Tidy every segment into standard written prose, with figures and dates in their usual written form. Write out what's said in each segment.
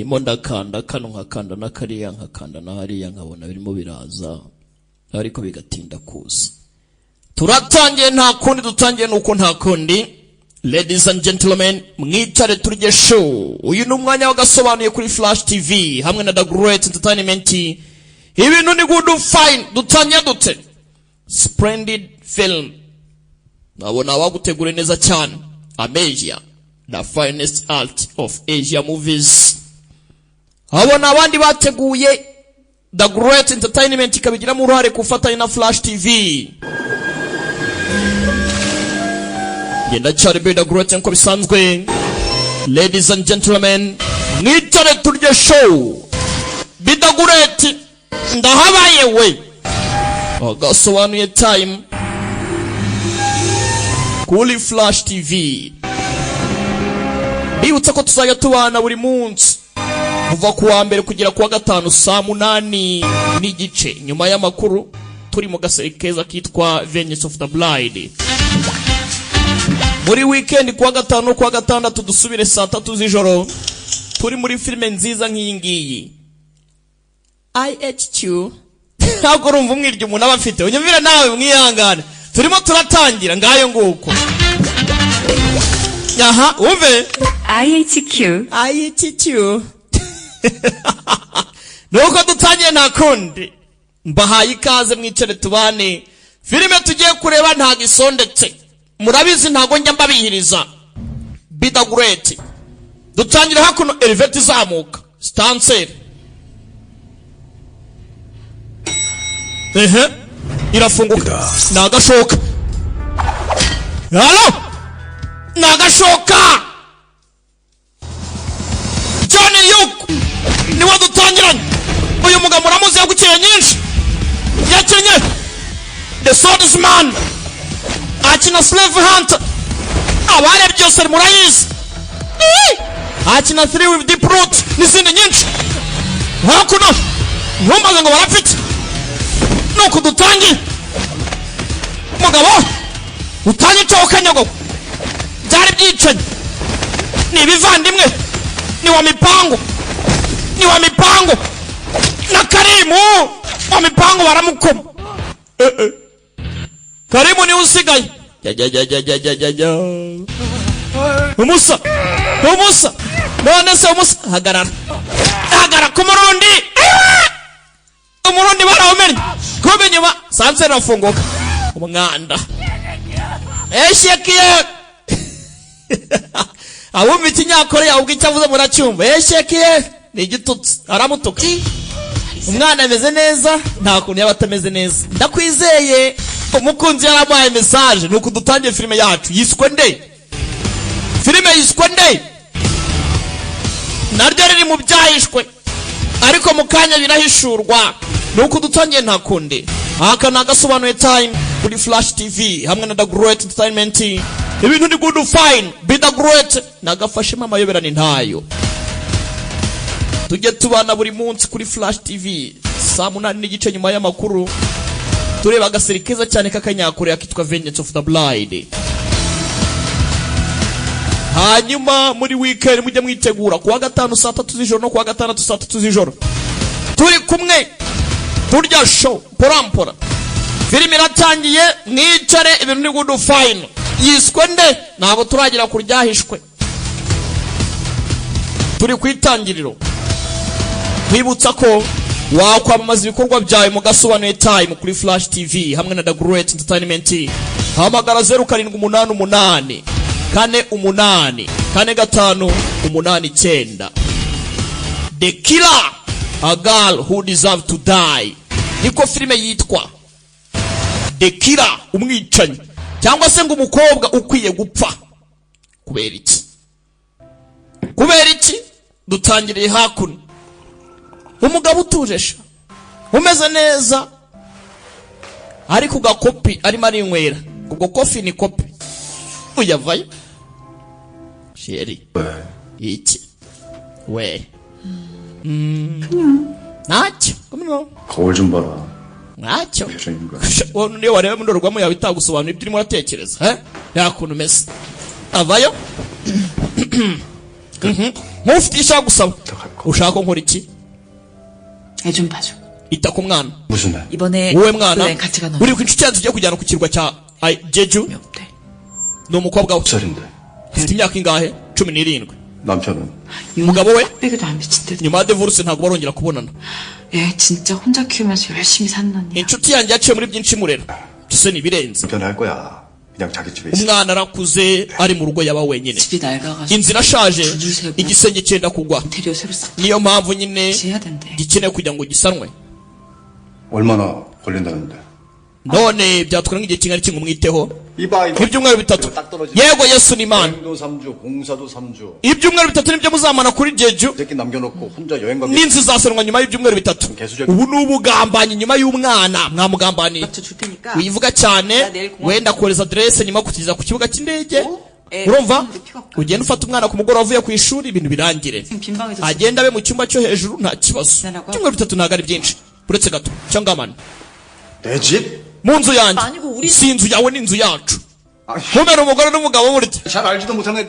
ndimo ndakanda kano nkakanda na kariya nkakanda na hariya nkabona birimo biraza ariko bigatinda kuza. Turatangiye nta kundi dutangiye nuko nta kundi. Ladies and gentlemen, mwitare turye show. Uyu ni umwanya wagasobanuye kuri Flash TV hamwe na The Great Entertainment. Ibintu ni good fine. Dutangiye dute splendid film. Nabona wagutegure neza cyane. Amesia, the finest art of Asia movies. Abona abandi bateguye The Great Entertainment kabigira mu ruhare kufatanya na Flash TV. Yenda cyari The Great nko bisanzwe. Ladies and gentlemen, mwitare turye show. The Great ndahabaye we. Agasobanuye time kuri Flash TV. Bibutsa ko tuzajya tubana buri munsi kuva kuwa mbere kugera kuwa gatanu saa 8 n'igice nyuma y'amakuru. Turi mu gaserekeza kitwa Vengeance of the Blind. Muri weekend kuwa gatanu kuwa gatandatu dusubire saa 3 z'ijoro. Turi muri filme nziza nk'iyi ngiyi IHQ. Ntabwo urumva umwiryo umuntu aba afite. Unyumvira nawe mwihangane. Turimo turatangira ngayo nguko. Aha, umve IHQ. Nuko dutangiye nta kundi. Mbahaye ikaze mwicare tubane. Filime tugiye kureba nta gisondetse. Murabizi ntago njya mbabihiriza. The Great. Dutangira hakuno elevator izamuka. Stancer. Irafunguka. Nagashoka. Halo? Nagashoka. John Yuk. Ni wadutangiranye. Uyu mugabo muramuzi yagukiye nyinshi. Yakenye The Swordsman. Akina Slave Hunter. Abare byose murayizi. Akina 3 with Deep Root n'izindi nyinshi. Hakuno ntumbaze ngo barafite. Nuko dutangiye. Mugabo utangiye cyo kanyago. Byari byicanye. Ni bivandimwe. Ni wa mipango. Na Karimu wa mipango baramukoma. Karimu ni usigaye. Umusa. None se umusa hagarara ku murundi. Umurundi barawumenye. Kobe nyuma sanse rafunguka. Umwanda. Eshekiye. Awumva ikinyakore yawe ubwicyavuze muracyumva. Eshekiye ni igitutsi aramutuka. Umwana ameze neza nta kuntu yabatameze neza. Ndakwizeye umukunzi yaramuhaye message nuko dutangiye filime yacu yiswe nde. Filime yiswe nde. Naryo riri mu byahishwe ariko mukanya birahishurwa nuko dutangiye nta kundi. Aka nagasobanuye time kuri Flash TV hamwe na The Great Entertainment. Ibintu ni good fine. The Great nagafashe mama yoberani ntayo. Tujye tubana buri munsi kuri Flash TV saa 8 n'igice nyuma y'amakuru. Tureba agaserekeza cyane kakanyakure akitwa Vengeance of the Blind. Hanyuma muri weekend mujye mwitegura kuwa gatanu saa 3 z'ijoro no kuwa gatandatu saa 3 z'ijoro. Turi kumwe turya show porampora. Filime iratangiye mwicare ibintu ni good fine. Yiswe nde nabo turagira kuryahishwe. Turi kwitangiriro. Kwibutsa ko wakwamamaza ibikorwa byawe mu gasobanuye time kuri Flash TV hamwe na The Great Entertainment. Hamagara 0788 48 45 89. The Killer, a girl who deserves to die. Niko filime yitwa The Killer, umwicanyi cyangwa se ngo umukobwa ukwiye gupfa. Kubera iki dutangiriye hakuno. Umugabo utujesha umeze neza ariko gakopi arimo arinywera. Ubwo kofi ni kopi. Uyavayo sheri iki we ntacyo 거울 좀 봐라. ntacyo niyo wareba mu ndorwamo yawe itagusobanura ibyo urimo uratekereza yakuntu umeze. Avayo nk'ufite ishaka gusaba ushaka nkora iki 애 좀 봐줘. ita ku mwana 무슨 애? 이번에 wowe mwana 여행 같이 가는 uri ku inshuti yanjye tugiye kujyana ku kirwa cya jeju 없대. ni umukobwa we 살인데. ufite imyaka ingahe 17 남편은 umugabo we 빼기도 안 미친대. nyuma ya divorce ntabwo barongera kubonana 얘 진짜 혼자 키우면서 열심히 산 놈이야. inshuti yanjye yaciye muri byinshi murera ese nibirenze 변할 거야. 그냥 자기 집에 있어. umwana arakuze ari mu rugo yaba wenyine 집이 낡아가지고 inzira ashaje 줄줄 세고 igisenge cyenda kugwa 인테리어 새로 싹 niyo mpamvu nyine 다시 해야 된대. gikeneye kugira ngo gisanwe 얼마나 걸린다는데? none byatwara nk'igihe kingana iki ngo umwiteho 이봐 이거. ibyumweru bitatu 딱 떨어지네. yego yesu ni imana 여행도 3주, 공사도 3주. ibyumweru bitatu nibyo muzamana kuri jeju 새끼 남겨놓고 혼자 여행 가기. n'inzu zasanwa nyuma y'ibyumweru bitatu ubu ni ubugambanyi nyuma y'umwana mwamugambaniye 줄 테니까 wivuga cyane wenda kohereza adresse nyuma kugeza ku kibuga cy'indege urumva ugenda ufata umwana ku mugoroba avuye ku ishuri ibintu birangire 빈 방에서 agenda abe mu cyumba cyo hejuru nta kibazo ibyumweru bitatu ntabwo ari byinshi uretse gato cyangwa amani 내 집? mu nzu yanjye 아니고 우리 si inzu yawe ni inzu yacu 아, ntumere umugore n'umugabo burya 잘 알지도 못하는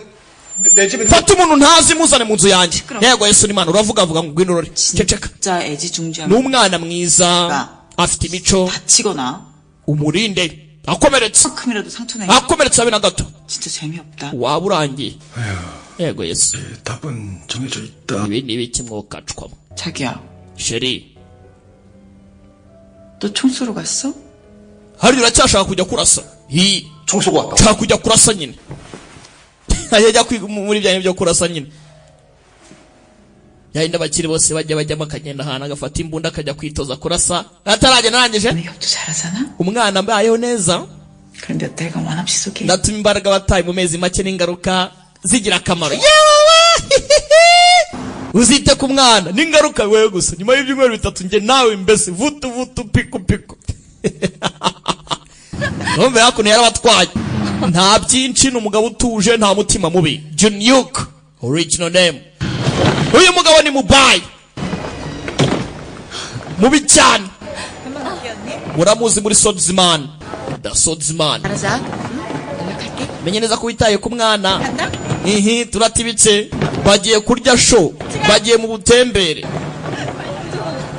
내 집에. fata umuntu ntazi muzane mu nzu yanjye yego yesu ni imana uravuga avuga ngo ngwino urore ceceka 진짜 ni 애지중지하면 umwana mwiza afite imico 다치거나 umurinde akomeretse 만큼이라도 상처 내면 akomeretse habe na gato 진짜 재미없다. waba urangiye yego yesu 답은 정해져 있다. ibi ni ibiki mwokacwamo 자기야, sheri 너 총 쏘러 갔어? hari uracyashaka kujya kurasa hi 총 쏘고 왔다. nshaka kujya kurasa nyine ajya kwiga muri bya byo kurasa nyine yahinda abakiri bose bajyamo akagenda ahantu agafata imbunda akajya kwitoza kurasa atarajya narangije 메이크업도 잘하잖아? umwana mbayeho neza 그럼 몇 달간 완없이 쏘게. ndatuma imbaraga bataye mu mezi make n'ingaruka zigira akamaro uzite ku mwana n'ingaruka wewe gusa nyuma y'ibyumweru bitatu njye nawe mbese vutu piku numve hakuno yarabatwaye nta byinshi ni umugabo utuje nta mutima mubi Junyuk original name uyu mugabo ni mubayi mubi cyane muramuzi muri Swordsman da Swordsman 알아자. 연락할게. menye neza ko witaye ku mwana turatibitse bagiye kurya show bagiye mu butembere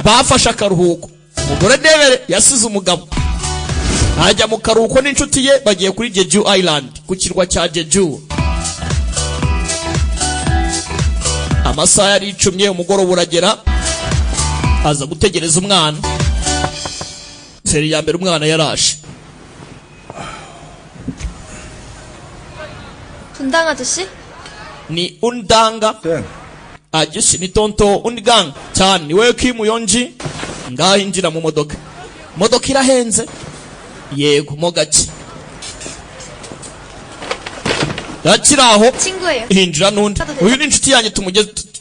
bafashe akaruhuko umugore ndebere yasize umugabo ajya mu karuhuko n'inshuti ye bagiye kuri Jeju Island ku kirwa cya Jeju amasaha yari icumye umugoroba uragera aza gutegereza umwana seri ya mbere umwana yarashe 분당 아저씨? ni undanga 땡. agishi ni tonto undigang cyane niwe kimuyonji ngaho injira mu modoka irahenze yego mo gake yakiraho 친구예요. hinjira n'undi uyu ni inshuti yanjye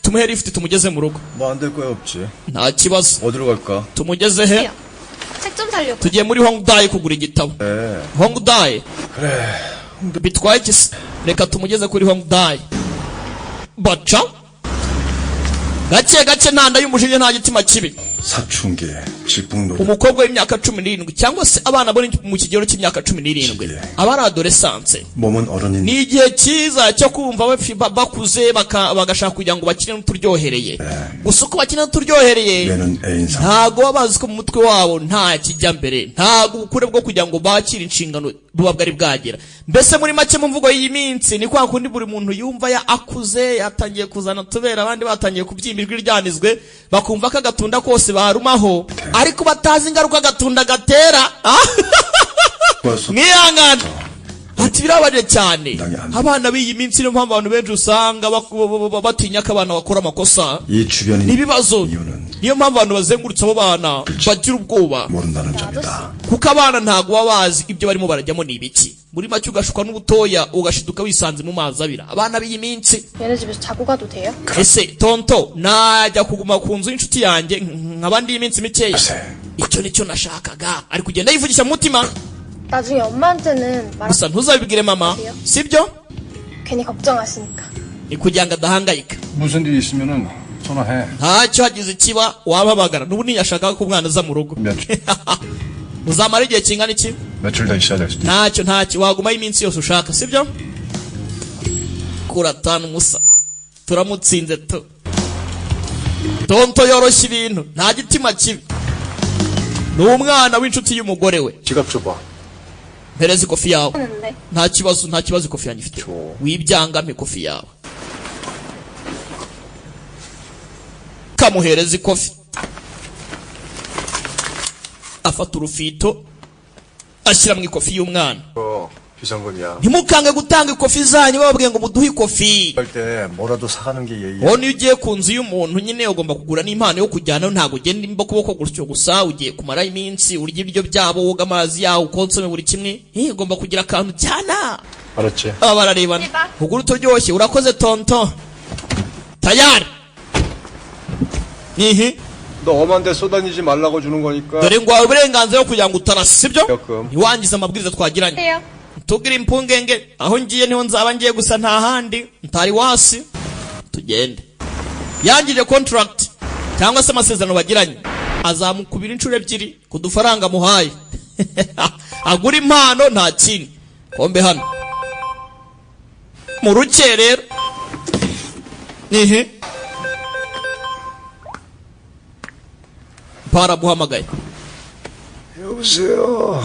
tumuhe lift tumugeze mu rugo 뭐 안 될 거야 없지. nta kibazo 어디로 갈까? tumugeze he 책 좀 살려고. tugiye muri Hongdae kugura igitabo 네. Hongdae 그래. bitwaye iki se? reka tumugeze kuri Hongdae baca gake ntanda y'umujinya nta gitima kibi 사춘기, 질풍노래. umukobwa w'imyaka 17 cyangwa se abana bari mu kigero cy'imyaka 17 abari adolescence 몸은 어른인. ni igihe cyiza cyo kumva bakuze bagashaka kugira ngo bakine n'uturyohereye gusa uko bakina n'uturyohereye 얘는 애인상. ntago babazi ko mu mutwe wabo nta kijya mbere ntago ubukure bwo kugira ngo bakire inshingano buba bwari bwagera mbese muri make mu mvugo y'iyi minsi ni kwa kundi buri muntu yumva ya akuze yatangiye kuzana tubera abandi batangiye kubyimba ijwi ryanizwe bakumva ko agatunda kose barumaho ariko batazi ingaruka agatunda gatera mwihangane ati birabaje cyane abana b'iyi minsi niyo mpamvu abantu benshi usanga batinya ko abana bakora amakosa 이 주변인 n'ibibazo 이유는 niyo mpamvu abantu bazengurutse abo bana bagira ubwoba 모른다는 점이다. kuko abana ntago baba bazi ibyo barimo barajyamo ni ibiki muri make ugashukwa n'ubutoya ugashiduka wisanze mu mazi abira abana b'iyi minsi 얘네 집에서 자고 가도 돼요? ese tonto najya kuguma ku nzu y'inshuti yanjye nk'abandi y'iminsi mikeya icyo nicyo nashakaga ari kugenda yivugisha mu mutima 나중에 엄마한테는 말 gusa ntuzabibwire mama sibyo 괜히 걱정하시니까. ni kugira ngo adahangayika 무슨 일 있으면은 전화해. ntacyo hagize ikiba wampamagara n'ubu ntiyashakaga ko umwana aza mu rugo 며칠 uzamara igihe kingana iki 며칠 더 있어야 될 수도. ntacyo wagumaho iminsi yose ushaka sibyo kuratana umusa turamutsinze tu. Tonto yoroshye ibintu nta gitima kibi. Ni umwana w'inshuti y'umugore we. 지갑 줘봐. Mpereza ikofi yawe. 하는데 Nta kibazo ikofi yanjye ifite. Wibyangame ikofi yawe. Kamuhereza ikofi. Afata urufito ashyira mu ikofi y'umwana. 비상금이야. Ntimukange gutanga ikofi zanyu bababwiye ngo muduhe ikofi. 할 때 뭐라도 사가는 게 예의야. Niyo ugiye ku nzu y'umuntu nyine ugomba kugura n'impano yo kujyana, ntago ugenda imba kuboko gutyo gusa, ugiye kumara iminsi urya ibiryo byabo, woga amazi yawo, ukonsome buri kimwe. Ugomba kugira akantu cyana. 알았지? Aba bararebana. Ugura uturyoshye, urakoze tonto. Tayari. 너 엄한 데 쏘다니지 말라고 주는 거니까. Dore ngo wawe uburenganzira bwo kugira ngo utarasa, sibyo? Welcome. Ntiwangize amabwiriza twagiranye. 해요. Tugira impungenge, aho ngiye niho nzaba ngiye gusa nta handi, ntari wasi. Tugende. Yangije contract cyangwa se amasezerano bagiranye, azamukubira inshuro ebyiri ku dufaranga muhaye. Agura impano nta kindi. Kombe hano. Mu rukerero. Baramuhamagaye.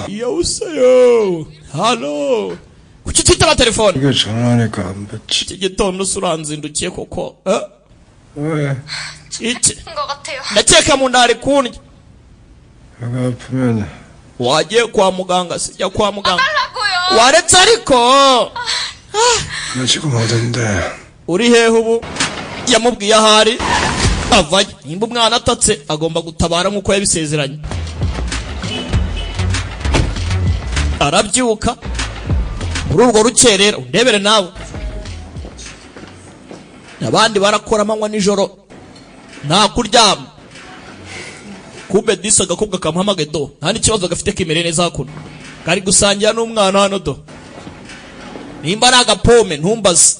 여보세요. Halo. Kuki twitaba telefone? 이게 전화하니까 안 받지. Iki gitondo uranzindukiye koko. 왜? Iki. 것 같아요. Ndakeka mu ndari kunye. 배가 아프면 Wagiye kwa muganga, sijya kwa muganga. 하고요. Waretse ariko. 나 지금 어딘데? Uri hehe ubu? Yamubwiye ahari. Avaye. Nimba umwana atatse agomba gutabara nkuko yabisezeranye. Arabyuka. Muri urwo rukerera undebere nawe. Abandi barakora amanywa nijoro. Nta kuryama. Kumbe disa gakobwa kamuhamagaye do. Nta n'ikibazo gafite kimere neza hakuno. Kari gusangira n'umwana hano do. Nimba ari agapome ntumbaze.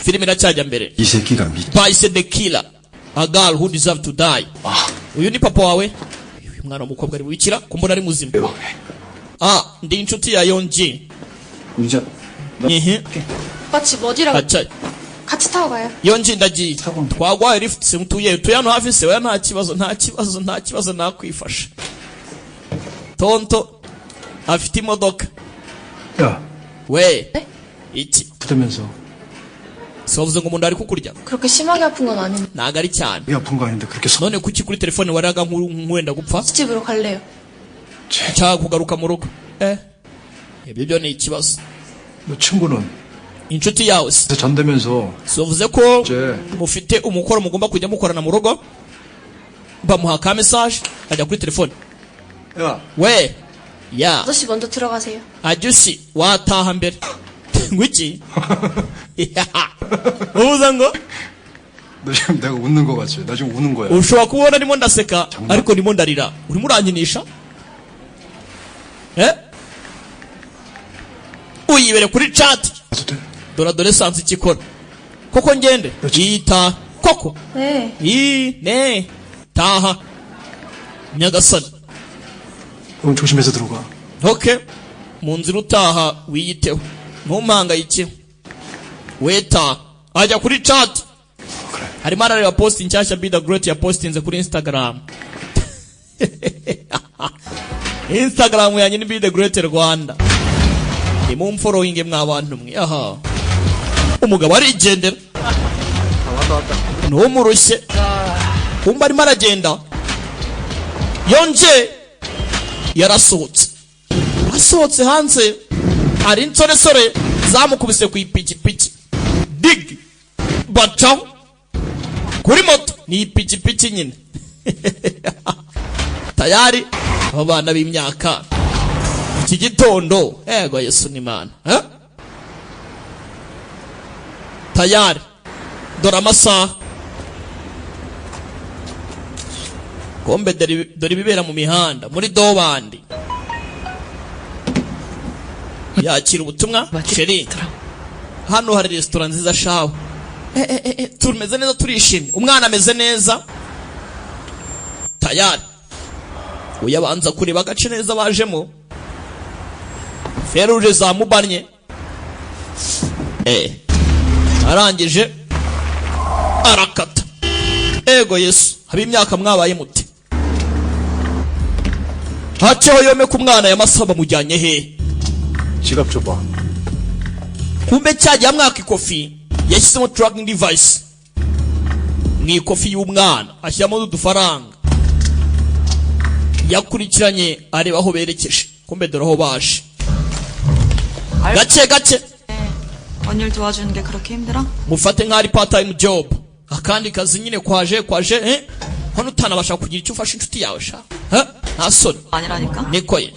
Filime iracyajya mbere. 이 새끼가 미. Vice the killer. A girl who deserves to die. Uyu ni papa wawe? Uyu mwana w'umukobwa ari wikira kumbona ari muzima. Ndi inshuti ya Yonji. 이제 오빠 집 어디라고? Acha. 같이 타고 가요. Yonji ndagiye. Twagwaye lift simtuye. Tuyano hafi se, nta kibazo nakwifasha. Tonto afite imodoka. 야, We. Iki. 부대면서 Sovuze ngo umuntu ari kukurya. 그렇게 심하게 아픈 건 아닌데. Ntago ari cyane. 이 아픈 거 아닌데 그렇게 None kuki kuri telefone waraga nk'uwenda gupfa? 집으로 갈래요. Cyangwa kugaruka mu rugo. Ibyo byo ni ikibazo. 너 친구는 Inshuti yawe se. 전대면서 Sovuze ko Je. mufite umukoro mugomba kujya mukorana mu rugo. Bamuha ka message ajya kuri telefone. 야, We. Ya. 아저씨 먼저 들어가세요. Ajusi wataha mbere. Ngwiki? Ubuza ngo 너 지금 내가 웃는 거 같지? 나 지금 우는 거야. ushobora kubona ndimo ndaseka ariko ndimo ndarira. Urimo urankinisha? Uyibere kuri chat. 가도 돼? Dore sansi ikikora. Koko ngende. Yita. Koko. 네. Ne. Taha. Nyagasani. 그럼 조심해서 들어가. Okay. Mu nzira utaha wiyiteho. Ntumpangayike. Weta. Ajya kuri chat. 그래. Harimo arareba post nshyashya Be The Great ya postinze kuri Instagram. Instagram yanjye ni Be The Great Rwanda. Ni mu following mwabantu mwe. Aha. Umugabo arigendera. Ntumurushye. Kumba arimo aragenda. Yonje yarasohotse. Asohotse hanze. Ari insoresore zamukubise ku ipikipiki. Dig. Baca. Kuri moto ni ipikipiki nyine. Tayari abana b'imyaka iki gitondo. Ego Yesu ni Imana. Tayari. Dore amasaha. Kombe dore bibera mu mihanda muri dobandi. Yakira ubutumwa. Sheri. Hano hari restaurant nziza shawe. Tumeze neza turishimye. Umwana ameze neza. Tayari. Uyabanza kureba agace neza bajemo. Feruje zamubanye. Arangije arakata. Ego Yesu, haba imyaka mwabaye muti. Haceho yome ku mwana yamasaba mujyanye he. 지갑 줘봐. Kumbe cyagiye amwaka ikofi yashyizemo tracking device mu ikofi y'umwana ashyiramo udufaranga yakurikiranye areba aho berekeje. Kumbe dore aho baje gake gake. 언니를 도와주는 게 그렇게 힘들어? Mufate nk'ari part time job, akandi kazi nyine kwaje hano utanabasha kugira icyo ufasha inshuti yawe sha nta soni 아니라니까. niko ye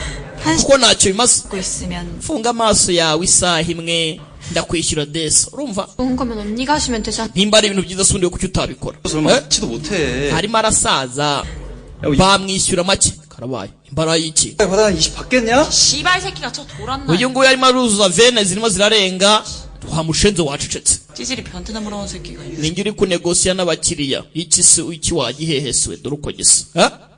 kuko ntacyo bimaze. 듣고 있으면 funga amaso yawe isaha imwe ndakwishyura desa. Urumva 좋은 거면 언니가 하시면 되잖아. nimba ari ibintu byiza sundi kuki utabikora. 설마 같지도 못해. harimo arasaza bamwishyura make karabaye imbara y'iki. 받아 20 받겠냐? 씨발 새끼가 저 돌았나? uyu nguyu arimo aruzuza vene zirimo zirarenga. wamushenze wacecetse. 찌질이 변태나 물어온 새끼가. ninjye uri kunegosiya n'abakiriya iki se iki wagihehesiwe dore uko gisa.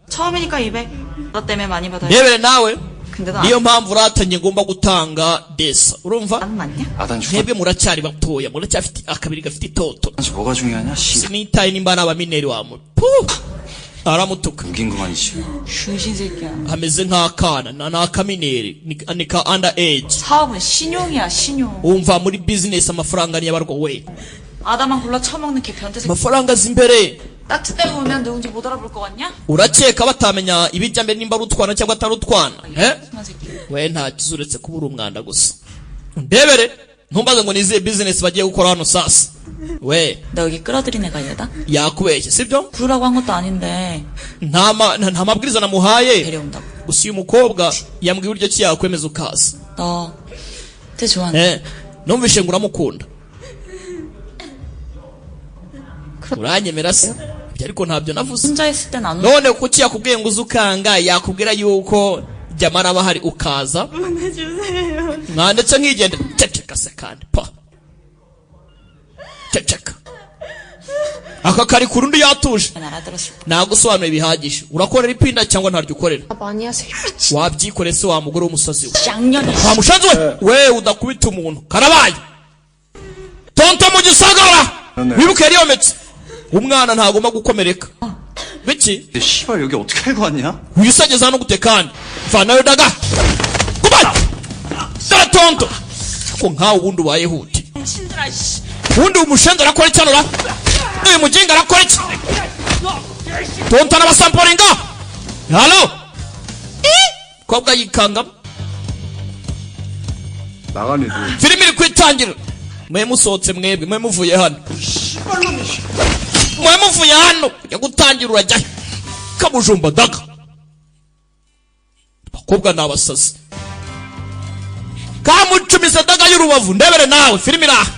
처음이니까 200. 너 때문에 많이 받아야 rebere nawe 근데 너 niyo mpamvu uratangiye ngomba gutanga desa. urumva 안 맞냐? 아단 죽었. mwebwe muracyari batoya muracyafite akabiri gafite itoto. 뭐가 중요하냐? 씨. sinitaye nimba n'abamineri wamu aramutuka. 웃긴 그만이지. 슈신 새끼야. ameze nk'akana na akamineri ni ka under age. 사업은 신용이야 신용. umva muri business amafaranga ni yabarwa we. 아다만 골라 처먹는 개 변태 새끼. amafaranga zimbere. 딱지 떼고 오면 누군지 못 알아볼 것 같냐? urakeka batamenya ibijya mbere nimba ari utwana cyangwa atari utwana. 심한 새끼. we nta kizuretse kuba uri umwanda gusa. ndebere ntumbaze ngo nizihe business bagiye gukora hano sasa. we 너 여기 끌어들인 애가 얘다? yakubeshye sibyo. 부르라고 한 것도 아닌데 nta mabwiriza namuhaye. 데려온다고. gusa uyu mukobwa yambwiye uburyo ki yakwemeza ukaza. 너 되게 좋아하는데. numvishe ngo uramukunda. uranyemera se ibyo ariko ntabyo navuze. 혼자 있을 땐 안. none kuki yakubwiye ngo uze ukanga yakubwira yuko jamara aba hari ukaza. mwandetse nkigende ceceka se kandi pa ceceka. aka kari ku rundi yatuje 알아들었을 nagusobanuye bihagije. urakorera ipinda cyangwa ntaryo ukorera. 아, 많이 하세요. 미친. wabyikoreye se wa mugore w'umusazi we. 쌍년이. wamushanze we udakubita umuntu karabaye. tonto mu gisagara wibuke yari yometse. umwana ntagomba gukomereka. biki 근데 씨발 여기 어떻게 알고 왔냐? wisageza hano gute kandi vanayo daga kubana dara tonto ko nkawe ubundi ubayeho uti. 신들아 씨. ubundi umushenzi arakora iki hano ra. uyu mujinga arakora iki. tonto n'abasamporinga halo kobwa yikangamo. 나간 애들. filimi iri kwitangira. mwe musohotse mwebwe mwe muvuye hano. mwe muvuye hano kujya gutangira urajya kabujumba daga. abakobwa ni abasazi. kamucumise daga y'urubavu ndebere nawe filimi iraha.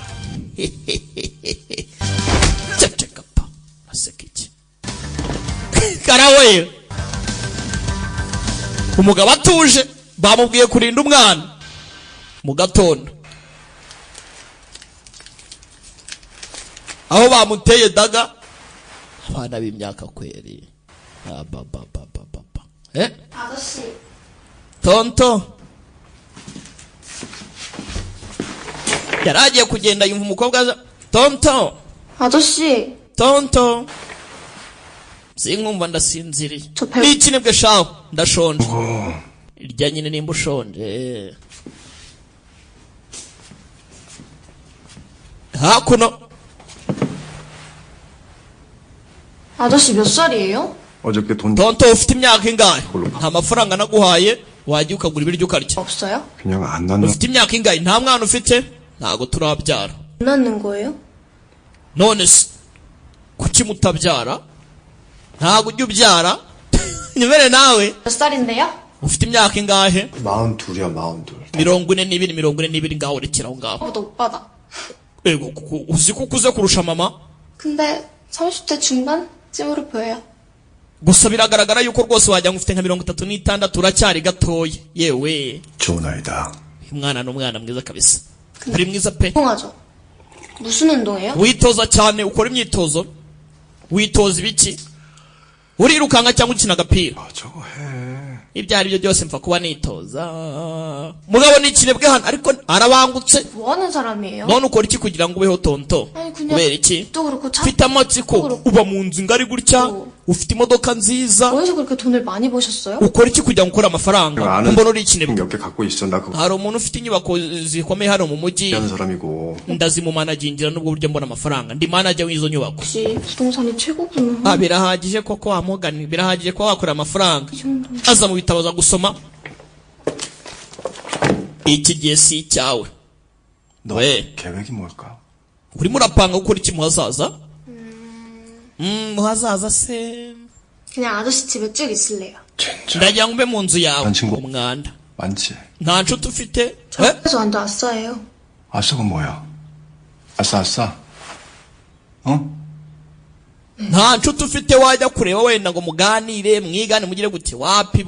ceceka pa aseka iki. karawe umugabo atuje bamubwiye kurinda umwana mu gatondo. aho bamuteye daga abana b'imyaka kweri. 아저씨. tonto yari agiye kugenda yumva umukobwa aza. tonto 아저씨. tonto sinkumva ndasinziriye. 저 배- n'ikinebwe shaho ndashonje. irya nyine nimba ushonje. hakuno 아저씨 몇 살이에요? 어저께 돈 tonto ufite imyaka ingahe. nta mafaranga naguhaye wajya ukagura ibiryo ukarya. 없어요? 그냥 안 낳는. ufite imyaka ingahe. nta mwana ufite. ntago turabyara. 안 낳는 거예요? none se kuki mutabyara. ntago ujya ubyara. nyemere nawe 몇 살인데요? ufite imyaka ingahe. 42이야 42. 42 ngaho rekeraho ngaho. 저보다 오빠다. ego uzi ko ukuze kurusha mama. 근데 30대 중반쯤으로 보여요. gusa biragaragara yuko rwose wajya ngo ufite nka 36 uracyari gatoya. yewe 좋은 아이다. uyu mwana ni umwana mwiza kabisa. uri mwiza pe. 운동하죠. 무슨 운동해요? witoza cyane ukora imyitozo. witoza ibiki. urirukanka cyangwa ukina agapira. 저거 해. ibyo ari byo byose mfa kuba nitoza. Mugabo ni ikinebwe hano ariko arabangutse. 뭐 하는 사람이에요? none ukora iki kugira ngo ubeho tonto? 아니 그냥 kubera iki? 또 그렇고 차 ufite amatsiko, uba mu nzu ngari gutya, ufite imodoka nziza, 어디서 그렇게 돈을 많이 버셨어요? ukora iki kugira ngo ukore amafaranga? 아는 mbona uri ikinebwe. 몇 개 갖고 있어. 나 그거 hari umuntu ufite inyubako zikomeye hano mu mujyi, 하는 사람이고. ndazimumanagingira n'ubwo buryo mbona amafaranga, ndi manager w'izo nyubako. 혹시 부동산이 최고구나. birahagije koko wamugani, birahagije ko wakora amafaranga. aza mu bitabo za gusoma. iki gihe si icyawe. 너 왜? 계획이 뭘까? urimo urapanga gukora iki mu hazaza? mu hazaza se 그냥 아저씨 집에 쭉 있을래요. 진짜 ndagira ngo mbe mu nzu yawe. 난 친구 umwanda 많지. nta nshuti ufite? 그래서 완전 아싸예요. 아싸가 뭐야? 아싸. 어? nta nshuti ufite wajya kureba wenda ngo muganire mwigane mugire gute? wapi.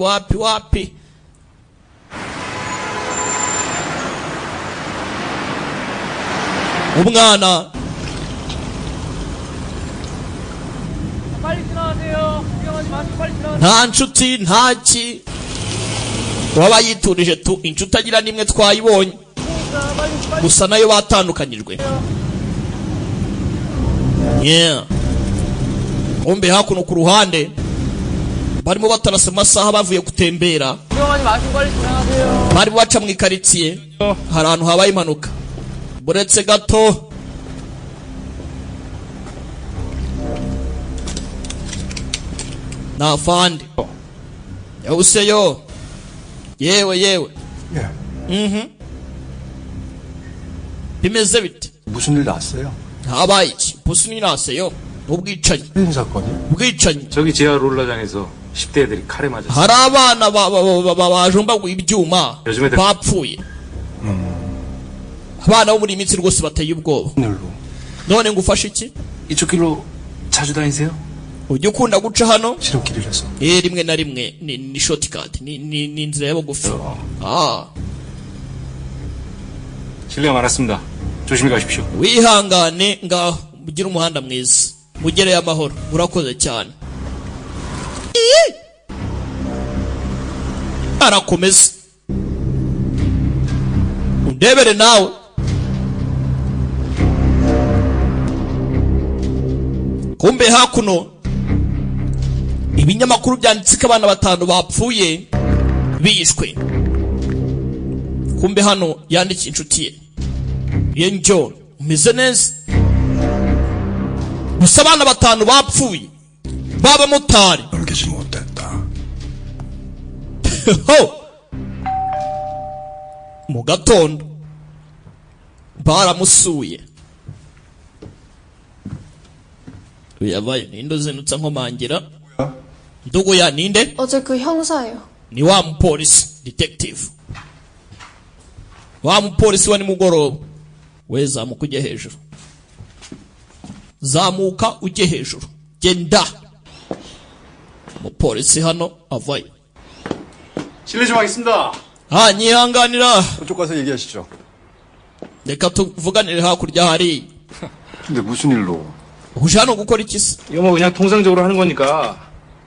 umwana 빨리 지나가세요. 구경하지 마시고 빨리 지나가세요. nta nshuti ntaki waba yiturije tu. inshuti agira n'imwe twayibonye gusa nayo batandukanyijwe. ombe hakuno ku ruhande barimo batarasa amasaha bavuye gutembera, 구경하지 마시고 빨리 지나가세요. barimo baca mu ikaritsiye, hari ahantu habaye impanuka. buretse gato nafande yawuseyo yewe 예. bimeze bite? 무슨 일 났어요? habaye iki? 무슨 일 났어요? ubwicanyi. 살인 사건이? ubwicanyi. 저기 지하 롤라장에서 10대 애들이 칼에 맞았어. hari abana bajombaguye ibyuma 요즘에 bapfuye. abana bo muri iyi minsi rwose bateye ubwoba. 오늘로. none ngo ufashe iki? 이쪽 길로 자주 다니세요? ujya ukunda guca hano? 지름길이라서. rimwe na rimwe ni shortcut, ni inzira y'abagufi. 실례가 많았습니다. 조심히 가십시오. wihangane ngaho mugire umuhanda mwiza, mugereyo amahoro. urakoze cyane. arakomeza undebere nawe. kumbe hakuno ibinyamakuru byanditse ko abana 5 bapfuye bishwe. kumbe hano yandikiye inshuti ye njyo umeze neza, gusa abana 5 bapfuye b'abamotari. 넘기지 못했다. mu gatondo baramusuye. yabaye ninde uzinutsa nkomangira? nduguya ninde? 어제 그 형사예요. ni wa mupolisi detective. wa mupolisi wa nimugoroba. we zamuka ujye hejuru, zamuka ujye hejuru, genda. umupolisi hano avayo. 실례 좀 하겠습니다. nyihanganira, 저쪽 가서 얘기하시죠. reka tuvuganire hakurya hari. 근데 무슨 일로? uje hano gukora iki se? 이거 뭐 그냥 통상적으로 하는 거니까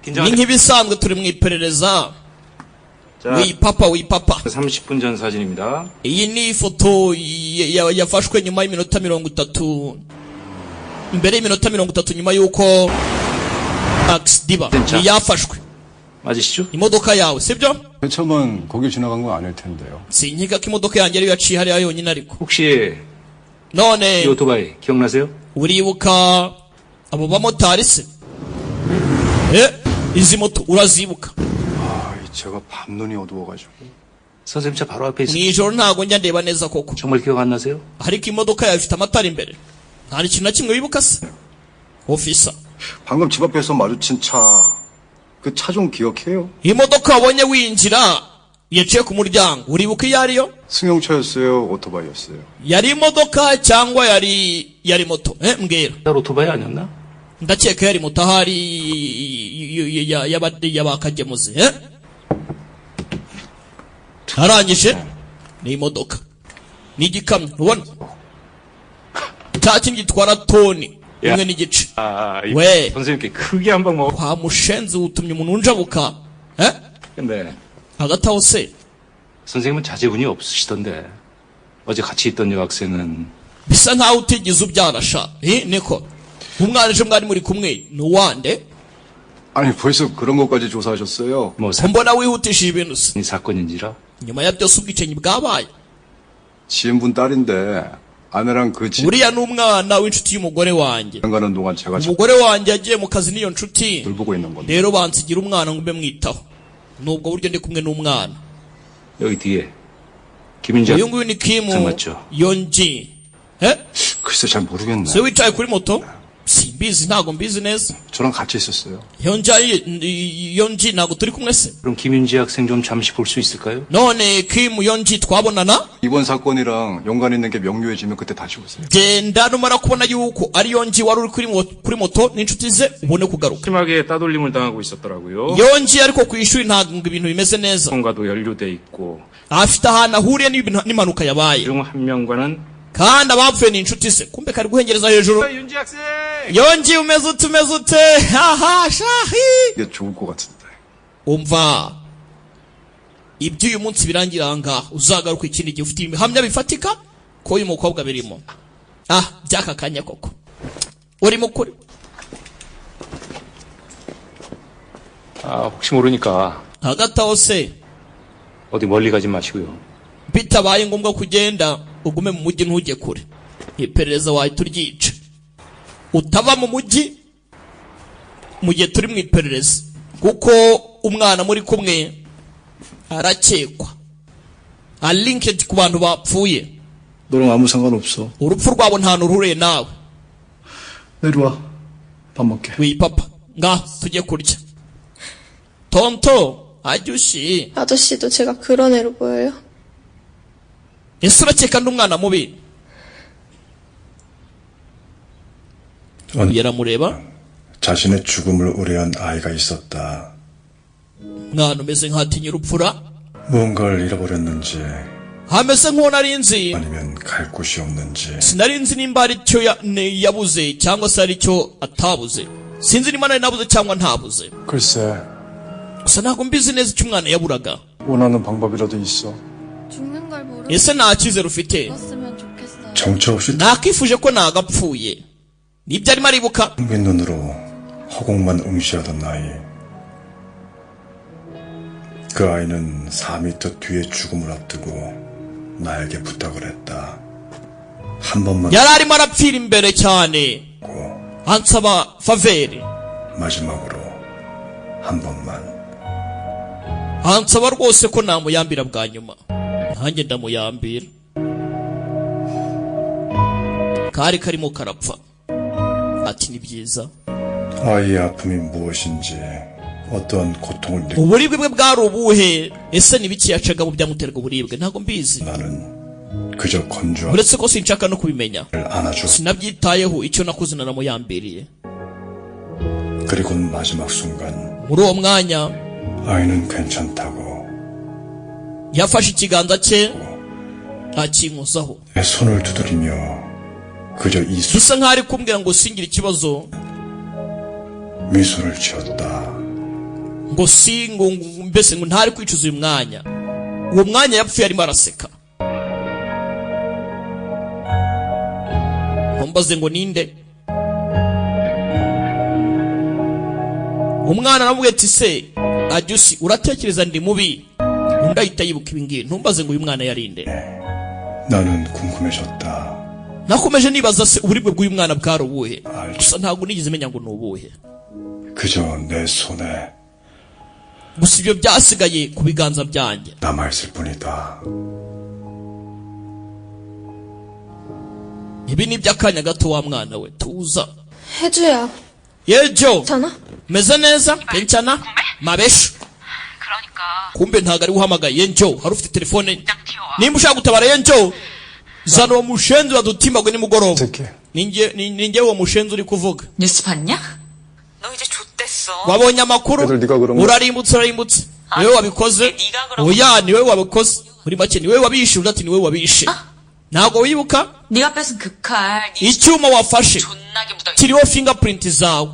ni 긴장. nk'ibisanzwe turi mu iperereza. 자, wipapa 30분 전 사진입니다. iyi ni ifoto yafashwe nyuma y'iminota 30, imbere y'iminota 30 nyuma yuko accident yafashwe. 맞으시죠? imodoka yawe sibyo? 처음은 거길 지나간 건 아닐 텐데요. sinkeka ko imodoka yanjye ariyo yaciye hariya yonyine. ariko 혹시 none 이 오토바이 기억나세요? uribuka abo bamotari se? izi moto urazibuka? 제가 밤눈이 어두워가지고. 선생님 차 바로 앞에 있어요. mwijoro ntago njya ndeba neza koko. 정말 기억 안 나세요? ariko imodoka yawe ifite amatara imbere. nta kintu na kimwe wibuka se? officer, 방금 집 앞에서 마주친 차, 그 차 좀 기억해요? imodoka wabonye winjira yaciye ku muryango, uribuka iyo ariyo? 승용차였어요? 오토바이였어요? yari imodoka cyangwa yari moto? mbwira. 날 오토바이 아니었나? ndakeka yari moto ahari y'abakagemuzi. arangije ni imodoka, ni igikamyo. ubona cya kintu gitwara toni imwe n'igice. 아, 왜? 선생님께 크게 한 방 먹어. kwa mushenzi utumye umuntu unjabuka. 근데 hagati aho se 선생님은 자제분이 없으시던데 어제 같이 있던 여학생은 bisa nkaho utigeze ubyara sha niko umwana ejo mwari muri kumwe ni uwande 아니 벌써 그런 것까지 조사하셨어요? 뭐 ko mbona wihutishije ibintu se 사건인지라 nyuma ya byose ubwicanyi bwabaye 지인분 딸인데 아내랑 그 집 uriya ni umwana w'inshuti y'umugore wanjye 가는 동안 제가 umugore wanjye yagiye mu kazi n'iyo nshuti 돌보고 있는 건데 rero bansigira umwana ngo mbe mwitaho nubwo buryo ndi kumwe n'umwana 여기 뒤에 김인자 uyu nguyu ni kimu 맞죠? yonji 글쎄 잘 모르겠네. se wicaye kuri moto simbizi ntago mbizi neza 저랑 같이 있었어요. yonji ntago turi kumwe se 그럼 김윤지 학생 좀 잠시 볼 수 있을까요? none kimu yonji twabonana 이번 사건이랑 연관 있는 게 명료해지면 그때 다시 오세요. genda numara kubona yuko ari yonji wari uri kuri moto n'inshuti ze ubone kugaruka 심하게 따돌림을 당하고 있었더라고요. yonji ariko ku ishuri ntabwo ibintu bimeze neza 성과도 연루돼 있고 afite ahantu ahuriye n'impanuka yabaye 중 한 명과는 kandi abapfuye ni inshuti se kumbe kari guhengereza hejuru 윤지 학생 yonji umeze ute haha shahi 이게 좋을 것 같은데. umva iby'uyu munsi birangira ahangaha uzagaruka ikindi gihe ufite ibihamya bifatika ko uyu mukobwa birimo by'aka kanya koko uri mukuri 혹시 모르니까 hagati aho se 어디 멀리 가지 마시고요. bitabaye ngombwa kugenda ugume mu mujyi ntujye kure iperereza wahita uryica utava mu mujyi mu gihe turi mu iperereza kuko umwana muri kumwe arakekwa alinked ku bantu bapfuye 너랑 아무 상관없어. urupfu rwabo nta nurure nawe 내려와. 밥 먹게. wipapa nga tujye kurya tonto ajushi 아저씨도 제가 그런 애로 보여요? ese urakeka ndi umwana mubi yaramureba 자신의 죽음을 우려한 아이가 있었다. mwana umeze nk'atinya urupfura 무언가를 잃어버렸는지 hameze nk'uwo nari nzi 아니면 갈 곳이 없는지 sinari nzi nimba ari cyo yabuze cyangwa se ari cyo atabuze sinzi nimba nari nabuze cyangwa ntabuze 글쎄, gusa ntabwo mbizi neza icyo umwana yaburaga 원하는 방법이라도 있어. 죽는 걸 모르고 ese nta cyizere ufite 죽었으면 좋겠어요. 정처 없이 nakifuje ko nagapfuye nibyo arimo aribuka 텅빈 눈으로 허공만 응시하던 아이. 그 아이는 4미터 뒤의 죽음을 앞두고 나에게 부탁을 했다. 한 번만 yari arimo arapfira imbere cyane 고 ansaba faveri 마지막으로 한 번만. ansaba rwose ko namuyambira bwa nyuma nanjye ndamuyambira kari karimo karapfa ati ni byiza 아이의 아픔이 무엇인지 어떤 고통을 느끼 uburibwe bwe bwari ubuhe ese n'ibiki yacaga mu byamuteraga uburibwe ntabwo mbizi 나는 그저 건조한 uretse ko sinshaka no kubimenya 안아줘. sinabyitayeho icyo nakoze naramuyambiriye 그리고 마지막 순간 muri uwo mwanya 아이는 괜찮다고 yafashe ikiganza cye akinkozaho 내 손을 두드리며 그저 이 bisa nk'aho ari kumbwira ngo singire ikibazo 미소를 지었다. ngo mbese ngo ntari kwicuza uyu mwanya uwo mwanya yapfuye arimo araseka ntumbaze ngo ninde umwana aramubwira ati se ajusi uratekereza ndi mubi undi ahita yibuka ibingibi ntumbaze ngo uyu mwana yarinde 나는 궁금해졌다. nakomeje nibaza se uburibwe bw'uyu mwana bwari ubuhe gusa ntabwo nigeze menya ngo ni ubuhe 그저 내 손에 gusa ibyo byasigaye ku biganza byanjye 남아있을 뿐이다. ibi ni iby'akanya gato wa mwana we tuza 혜주야, yejo 괜찮아? meze neza 괜찮아 mabesho kumbe ntago ari uhamagaye yenjo hari ufite telefone nimba ushaka gutabara yenjo zana uwo mushenzi wadutimbagwe nimugoroba ninjye uwo mushenzi uri kuvuga 뉴스 봤냐? 너 이제 좆됐어. wabonye amakuru 애들 네가 그런 거 urarimbutse niwe wabikoze oya niwe wabikoze muri make niwe wabishe undi ati niwe wabishe ntabwo wibuka 네가 뺏은 그 칼, 네 icyuma wafashe 존나게 묻어있어. kiriho fingerprint zawe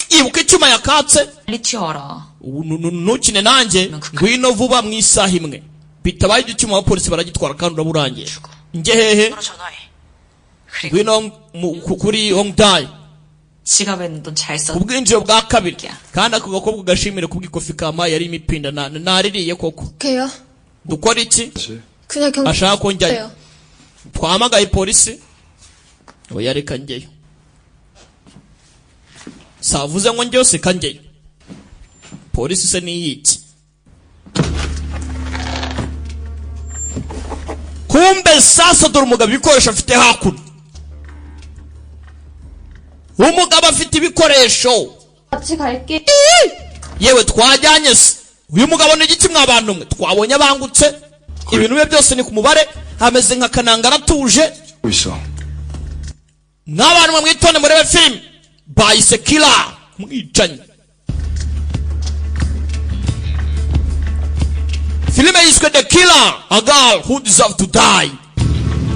ibuka icyuma yakatse 빨리 튀어와라. ntukine nanjye ngwino vuba mu isaha imwe bitabaye icyuma abapolisi baragitwara kandi uraburangiye njye hehe 바로 전화해. 그리고 ngwino kuri Hongdae 지갑에는 돈 잘 써. ku bwinjiro bwa kabiri kandi ako gakobwa gashimire kubw'ikofi kamaye yari imipinda naririye koko 오케이요. dukora iki 그냥 경찰. ashaka ko njyayo twamagaye polisi oya reka njyeyo savuze ngo njyeyo seka njyeyo polisi se niyiki kumbe sasa dore umugabo ibikoresho afite hakuno umugabo afite ibikoresho 같이 갈게. yewe twajyanye se uyu mugabo ni igiki mwabantu mwe twabonye abangutse ibintu bye byose ni ku mubare hameze nka kananga aratuje 있어. n'abantu bamwitonde murebe filime bayise killer mwicanyi filime yiswe The Killer, a girl who deserves to die.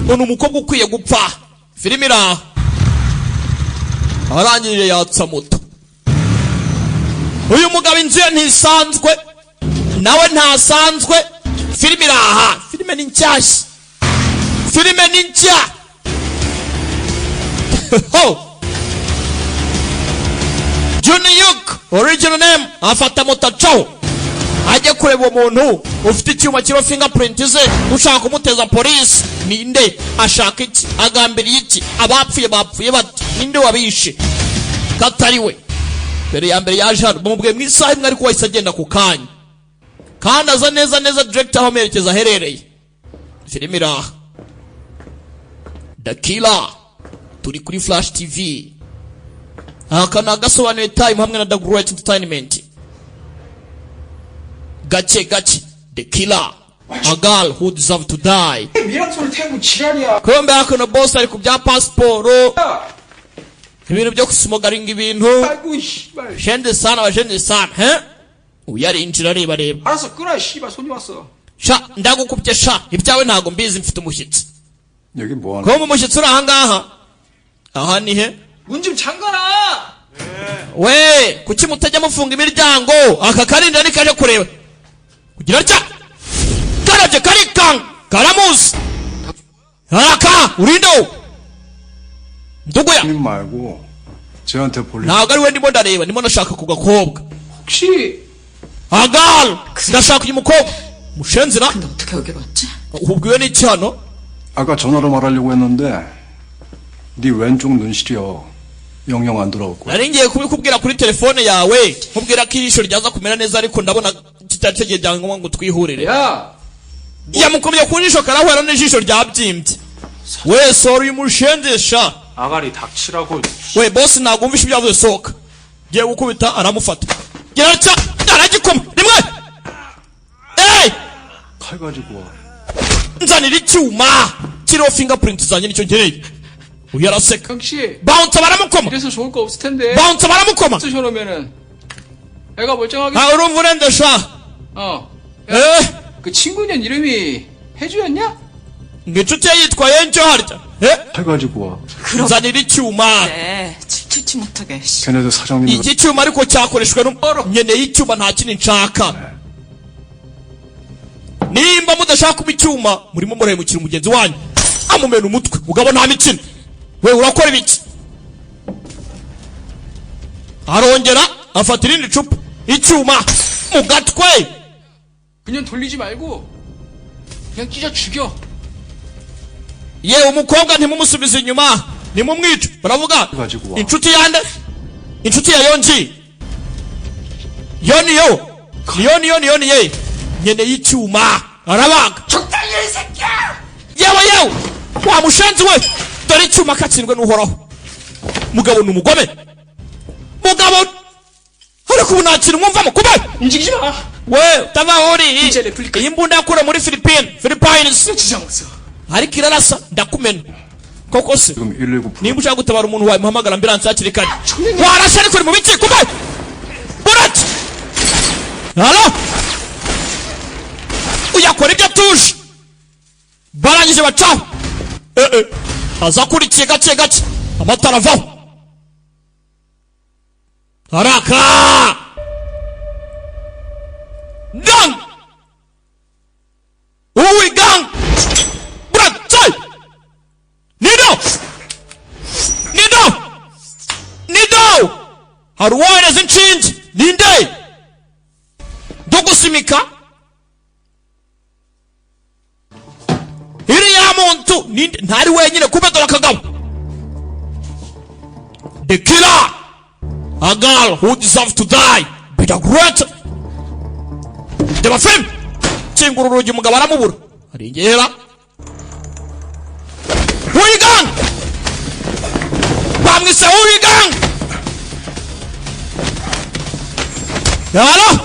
Uno umukobwa ukwiye gupfa. Filime iraha arangije yatsa moto. Uyu mugabo inzu ye ntisanzwe nawe ntasanzwe. Filime iraha, filime ni nshyashya, filime ni nshya. Junior Yuk, original name, afata moto acaho ajya kureba umuntu ufite icyuma kiro fingerprint ze ushaka kumuteza polisi. Ninde ashaka iki? Agambiriye iki? Abapfuye bapfuye bati ninde wabishe katari we? Mbere ya mbere yaje hano bamubwiye mu isaha imwe ariko wahise agenda ku kanya kandi aza neza neza direct aho amerekeza aherereye. Filime iraha The Killer, turi kuri Flash TV. Aka nagasobanuye time hamwe na The Great Entertainment. Gache The Killer, a girl who deserves to die. 미랑소를 태우고 지랄이야. Kumbe hakuno boss ari kubya passport ibintu byo kusumogaringa ibintu 아이고 씨발. shende sana he uyari injira areba 알았어 끊어 씨발 손이 왔어. sha ndagukubye sha ibyawe ntago mbizi mfite umushyitsi. 여기 뭐 하는 Ko umushyitsi uri ahangaha aha ni he? 문 좀 잠가라. We kuki mutajya mufunga imiryango aka karinda ni kaje kureba kugira cya karabye karikang karamuzi aka urindo nduguya 님 말고 저한테 볼일 ntago ari we ndimo ndareba ndimo nashaka ku gakobwa 혹시 agal ndashaka uyu mukobwa mushenzira 근데 어떻게 여기 왔지? ubwiwe n'iki hano? 아까 전화로 말하려고 했는데 네 왼쪽 눈시려 영영 안 돌아올 거야. nari ngiye kubikubwira kuri telefone yawe nkubwira ko ijisho ryaza kumera neza ariko ndabona kitari cyangwa ngo twihurire. 야 yamukomye ku jisho karahwera n'ijisho ryabyimbye. We sorry umushendesha. 아가리 닥치라고. We boss ntabwo umvisha ibyo yavuze soka. Giye gukubita aramufata. Geracha aragikoma rimwe. 칼 가지고 와. nzanira icyuma kiriho fingerprint zanjye nicyo ngereye. uyu araseka. 형씨 bounce baramukoma. 이래서 좋을 거 없을 텐데. bounce baramukoma. 저러면은 애가 멀쩡하게. 아 urumva urendesha. 그 친구년 이름이 혜주였냐? inshuti ye yitwa yenjo harya. 칼 가지고 와. nzanira icyuma. 네, 칠투치 못하게. 걔네들 사장님 iki cyuma ariko cyakoreshwe nkeneye icyuma nta kindi nshaka. nimba mudashaka kuba icyuma murimo murahemukira umugenzi wanyu amumena umutwe mugabo nta mikino. we urakora ibiki? arongera afata irindi cupa icyuma mu gatwe. 그냥 돌리지 말고 그냥 찢어 죽여. yewe umukobwa ntimumusubize inyuma nimumwice. baravuga 가지고 와. inshuti yande inshuti ya yonji yoni ye nkeneye icyuma arabaga. 적당히 해, 이 새끼야! yewe wa mushenzi we dore icyuma katsindwe n'uhoraho. mugabo ni umugome mugabo ariko ubu nta kintu mwumvamo kuba 움직이지 마! we utava uri 이제 레플리카. iyi mbunda yakura muri Philippines 주장했어. ariko irarasa ndakumena koko se. 지금 119 nimba ushaka gutabara umuntu wawe muhamagara ambilansi hakiri kare. warashe ariko uri mu biki kuba burati halo uyakora ibyo atuje barangije bacaho aza akurikiye gake amatara avaho Haraka! Gang! Uwi gang! Bratsai! Nido! Nido! Nido! Haruwaire zinchinji! Ninde! Dogusimika? Iriya muntu ninde ntari wenyine kubetora kagabo. The killer! A girl who deserves to die. Be the great. Deba film. Chinguru urugi umugabo aramubura. Aringera. Hooligan! Bamwise hooligan! Yalo!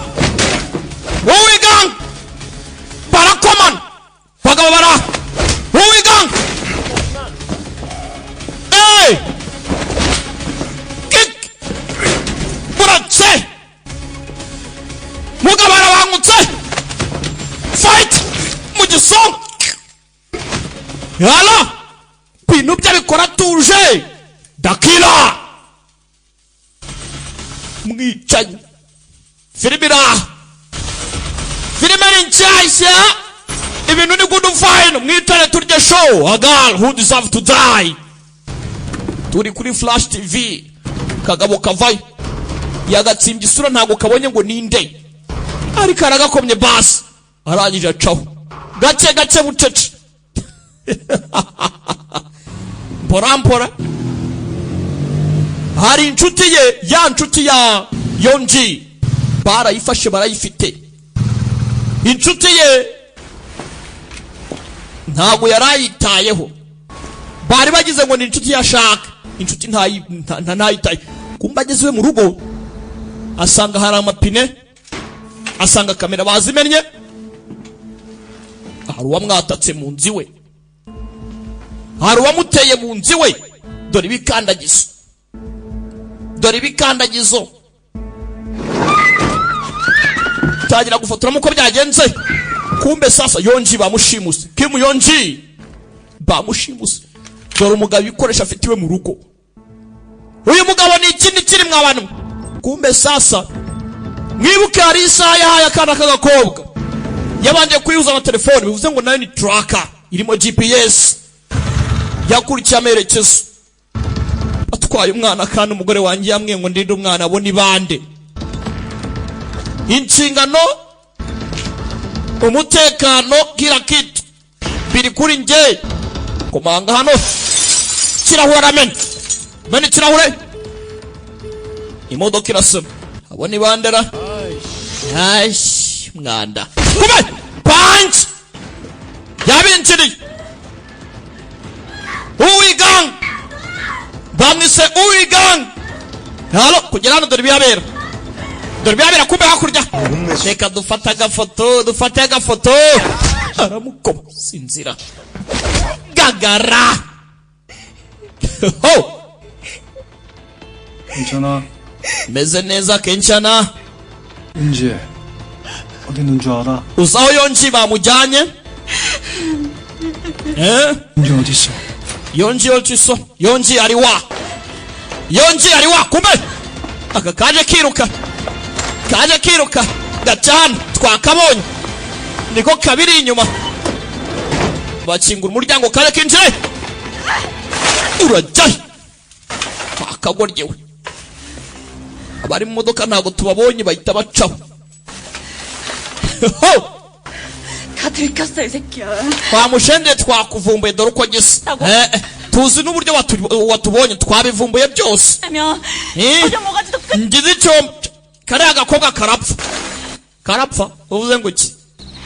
Hooligan! Parakoman! Bagabo bara! Hooligan! Hey! Kick! Buratse! Mugabara wangutse! Fight! Mugisong! Yalo! Bintu byabikora tuje! Dakila! Mwicanyi! Filibira! Filimari nshyashya! Ibintu ni good fine! Mwitare turye show! A girl who deserves to die! Turi kuri Flash TV. Kagabo kavayo. Yagatsimbye isura ntago kabonye ngo ninde. Ariko aragakomye basi. Arangije acaho. Gake bucece. Mpora. Hari inshuti ye, ya nshuti ya Yonji. Barayifashe barayifite. Inshuti ye ntago yarayitayeho. Bari bagize ngo ni inshuti yashaka. Inshuti ntayitaye. Kumba ageze mu rugo asanga hari amapine, asanga kamera bazimennye, hari uwamwatatse mu nzi we, hari uwamuteye mu nzi we. Dore ibikandagizo tagira gufotora uko byagenze. Kumbe sasa Yonji bamushimuse. Kim Yonji bamushimuse. Dore umugabo ikoresha afitiwe mu rugo. Uyu mugabo ni ikindi kiri mwabantu. Kumbe sasa mwibuke hari isaha yahaye akana k'agakobwa yabanje kuyuza na telefone, bivuze ngo nayo ni tracker irimo GPS yakurikiye amerekezo. Atwaye umwana kandi umugore wanjye yamwe ngo ndinde umwana abo ni bande. Inshingano umutekano kila kitu biri kuri nge. Komanga hano kirahura meni kirahure. Imodoka irasoma. Abo ni bandera. Aish mwanda. Kume punch yabinjiri. Uwigang bamwise uwigang. Halo kugera hano dore byabera kumbe hakurya. Reka dufata agafoto. Aramukoma sinzira. Gagara. Ho. 괜찮아. meze neza kenshana. 은지 어디 있는 줄 알아? Usaho Yonji bamujyanye? 은지 어디 있어? Yonji ariwa. Kumbe aka kaje kiruka gacana twakabonye niko kabiri inyuma. Bakingura umuryango kaje kinjire. Urajya akagoryewe. Abari mu modoka ntago tubabonye bahita bacaho. 다 들켰어 이 새끼야. Twamushende twakuvumbuye dore uko gisa. Tuzi n'uburyo watubonye twabivumbuye byose. Ngize icyo kare agakobwa karapfa uvuze ngo ki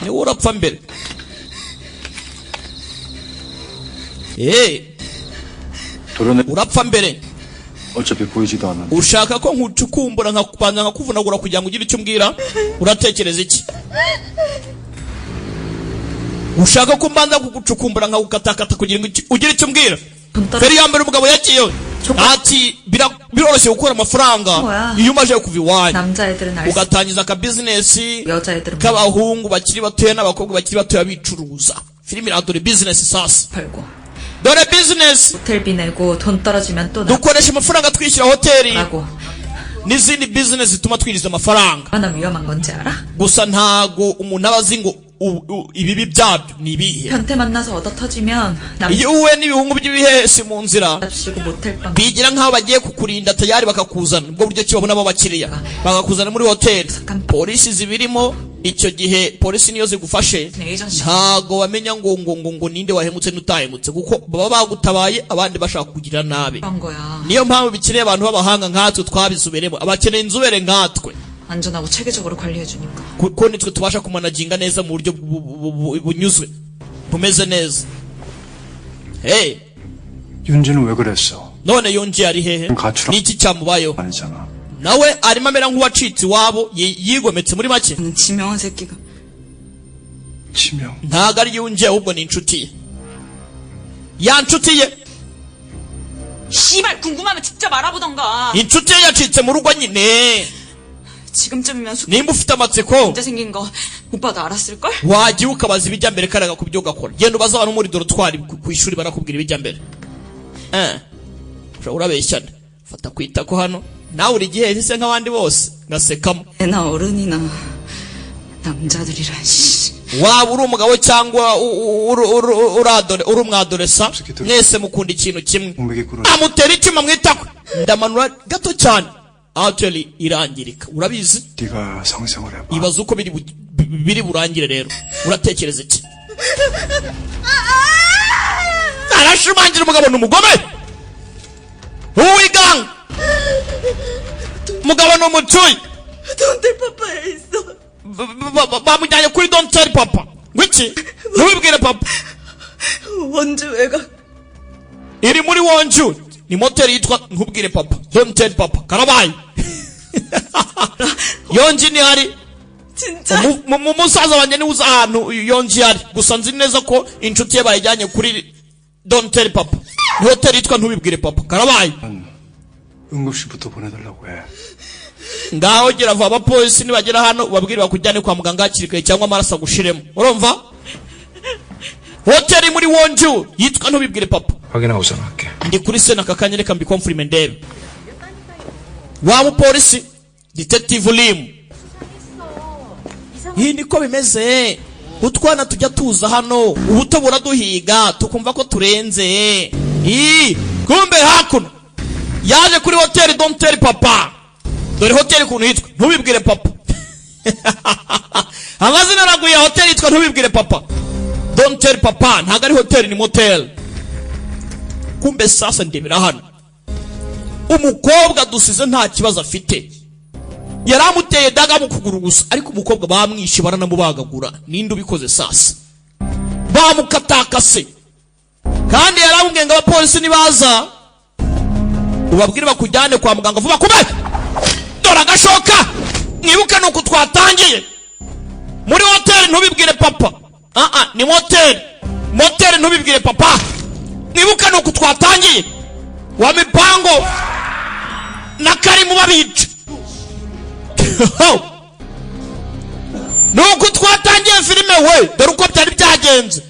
ni urapfa mbere. Urapfa mbere. 어차피 보이지도 않아. Ushaka ko nkucukumbura nkakubanza nkakuvunagura kugira ngo ugire icyo umbwira? Uratekereza iki? Ushaka ko mbanza kugucukumbura nkagukatakata kugira ngo ugire icyo umbwira? Feri ya mbere umugabo yagiye ati biroroshye gukora amafaranga iyo umaje kuva iwanyu ugatangiza ka business k'abahungu bakiri batoya n'abakobwa bakiri batoya bicuruza. Filimi iradore business sasa. Dore business. 호텔비 내고 돈 떨어지면 또 dukoresha amafaranga twishyura hoteli. n'izindi business zituma twinjiza amafaranga. 얼마나 위험한 건지 알아? Gusa ntago umuntu abazi ngo ibibi byabyo ni ibihe. 변태 만나서 얻어 터지면 iyo uwe n'ibihungu by'ibihesi mu nzira 남자시고 못할 뻔. bigira nk'aho bagiye kukurinda tayari bakakuzana ubwo buryo ki babona abo bakiriya bakakuzana muri hoteli polisi zibirimo icyo gihe polisi niyo zigufashe ntago bamenya ngo ninde wahemutse n'utahemutse kuko baba bagutabaye abandi bashaka kugira nabi. niyo mpamvu bikeneye abantu b'abahanga nkatwe twabisuberemo abakeneye inzobere nkatwe 안전하고 체계적으로 관리해 주니까. kuko nitwe tubasha kumanaginga neza mu buryo bunyuzwe bumeze neza. Hey, 윤지는 왜 그랬어? none yonje ari hehe? 가출한 niki cyamubayeho? 아니잖아. nawe arimo amera nk'uwacitse iwabo yigometse muri make. 지명한 새끼가. 지명. ntago ari yonje ahubwo ni inshuti ye. ya nshuti ye 씨발 궁금하면 직접 알아보던가. inshuti ye yacitse mu rugo nyine. 지금쯤이면 nimba ufite amatsiko 문제 생긴 거 오빠도 알았을걸? wagiye ukabaza ibijya mbere karaga ku byo ugakora. genda ubaza abantu muri dorotwari ku ishuri barakubwira ibijya mbere. urabeshyana fata kwita ko hano nawe uri gihe ese nk'abandi bose ngasekamo. 애나 어른이나 남자들이란 씨. waba uri umugabo cyangwa uri umwadoresa mwese mukunda ikintu kimwe. amutera icyuma mwitako ndamanura gato cyane actually irangirika urabizi. 네가 상상을 해봐. ibaza uko biri burangire rero uratekereza iki? arashimangira umugabo n'umugome uwigang umugabo n'umucuyi Don't tell papa에 있어. bamujyanye kuri don't tell papa. ngwiki ntubibwire papa. 원주 외곽. iri muri wonju ni moteri yitwa ntubwire papa don't tell papa karabaye. yonji ni hari 진짜. musaza wanjye ni uza ahantu yonji hari gusa nzi neza ko inshuti ye bayijyanye kuri don't tell papa ni hoteri yitwa ntubibwire papa karabaye. 응급실부터 보내달라고 해. ngaho gira vuba abapolisi nibagera hano ubabwire bakujyane kwa muganga hakiri kare cyangwa amaraso agushiremo. urumva? hoteri muri wonju yitwa ntubibwire papa. 확인하고 전화할게. ndi kuri sena kakanya reka mbikonfirime ndebe. wa mupolisi detective Lim iyi niko bimeze. utwana tujya tuza hano ubuto buraduhiga tukumva ko turenze. kumbe hakuno yaje kuri hoteli don't tell papa. dore hoteli kuntu yitwa ntubibwire papa. amazina araguye hoteli yitwa ntubibwire papa don't tell papa ntago ari hoteli ni motel. kumbe sasa ndebera hano umukobwa dusize nta kibazo afite yaramuteye daga mu kuguru gusa ariko umukobwa bamwishe baranamubagagura. ninde ubikoze sasa? bamukatakase kandi yaramubwiye ngo abapolisi nibaza ubabwire bakujyane kwa muganga vuba kube. dore agashoka mwibuke nuko twatangiye muri hoteli ntubibwire papa. ni moteri ntubibwire papa. mwibuke nuko twatangiye wa mipango na Karimu babica. nuko twatangiye filime we dore uko byari byagenze.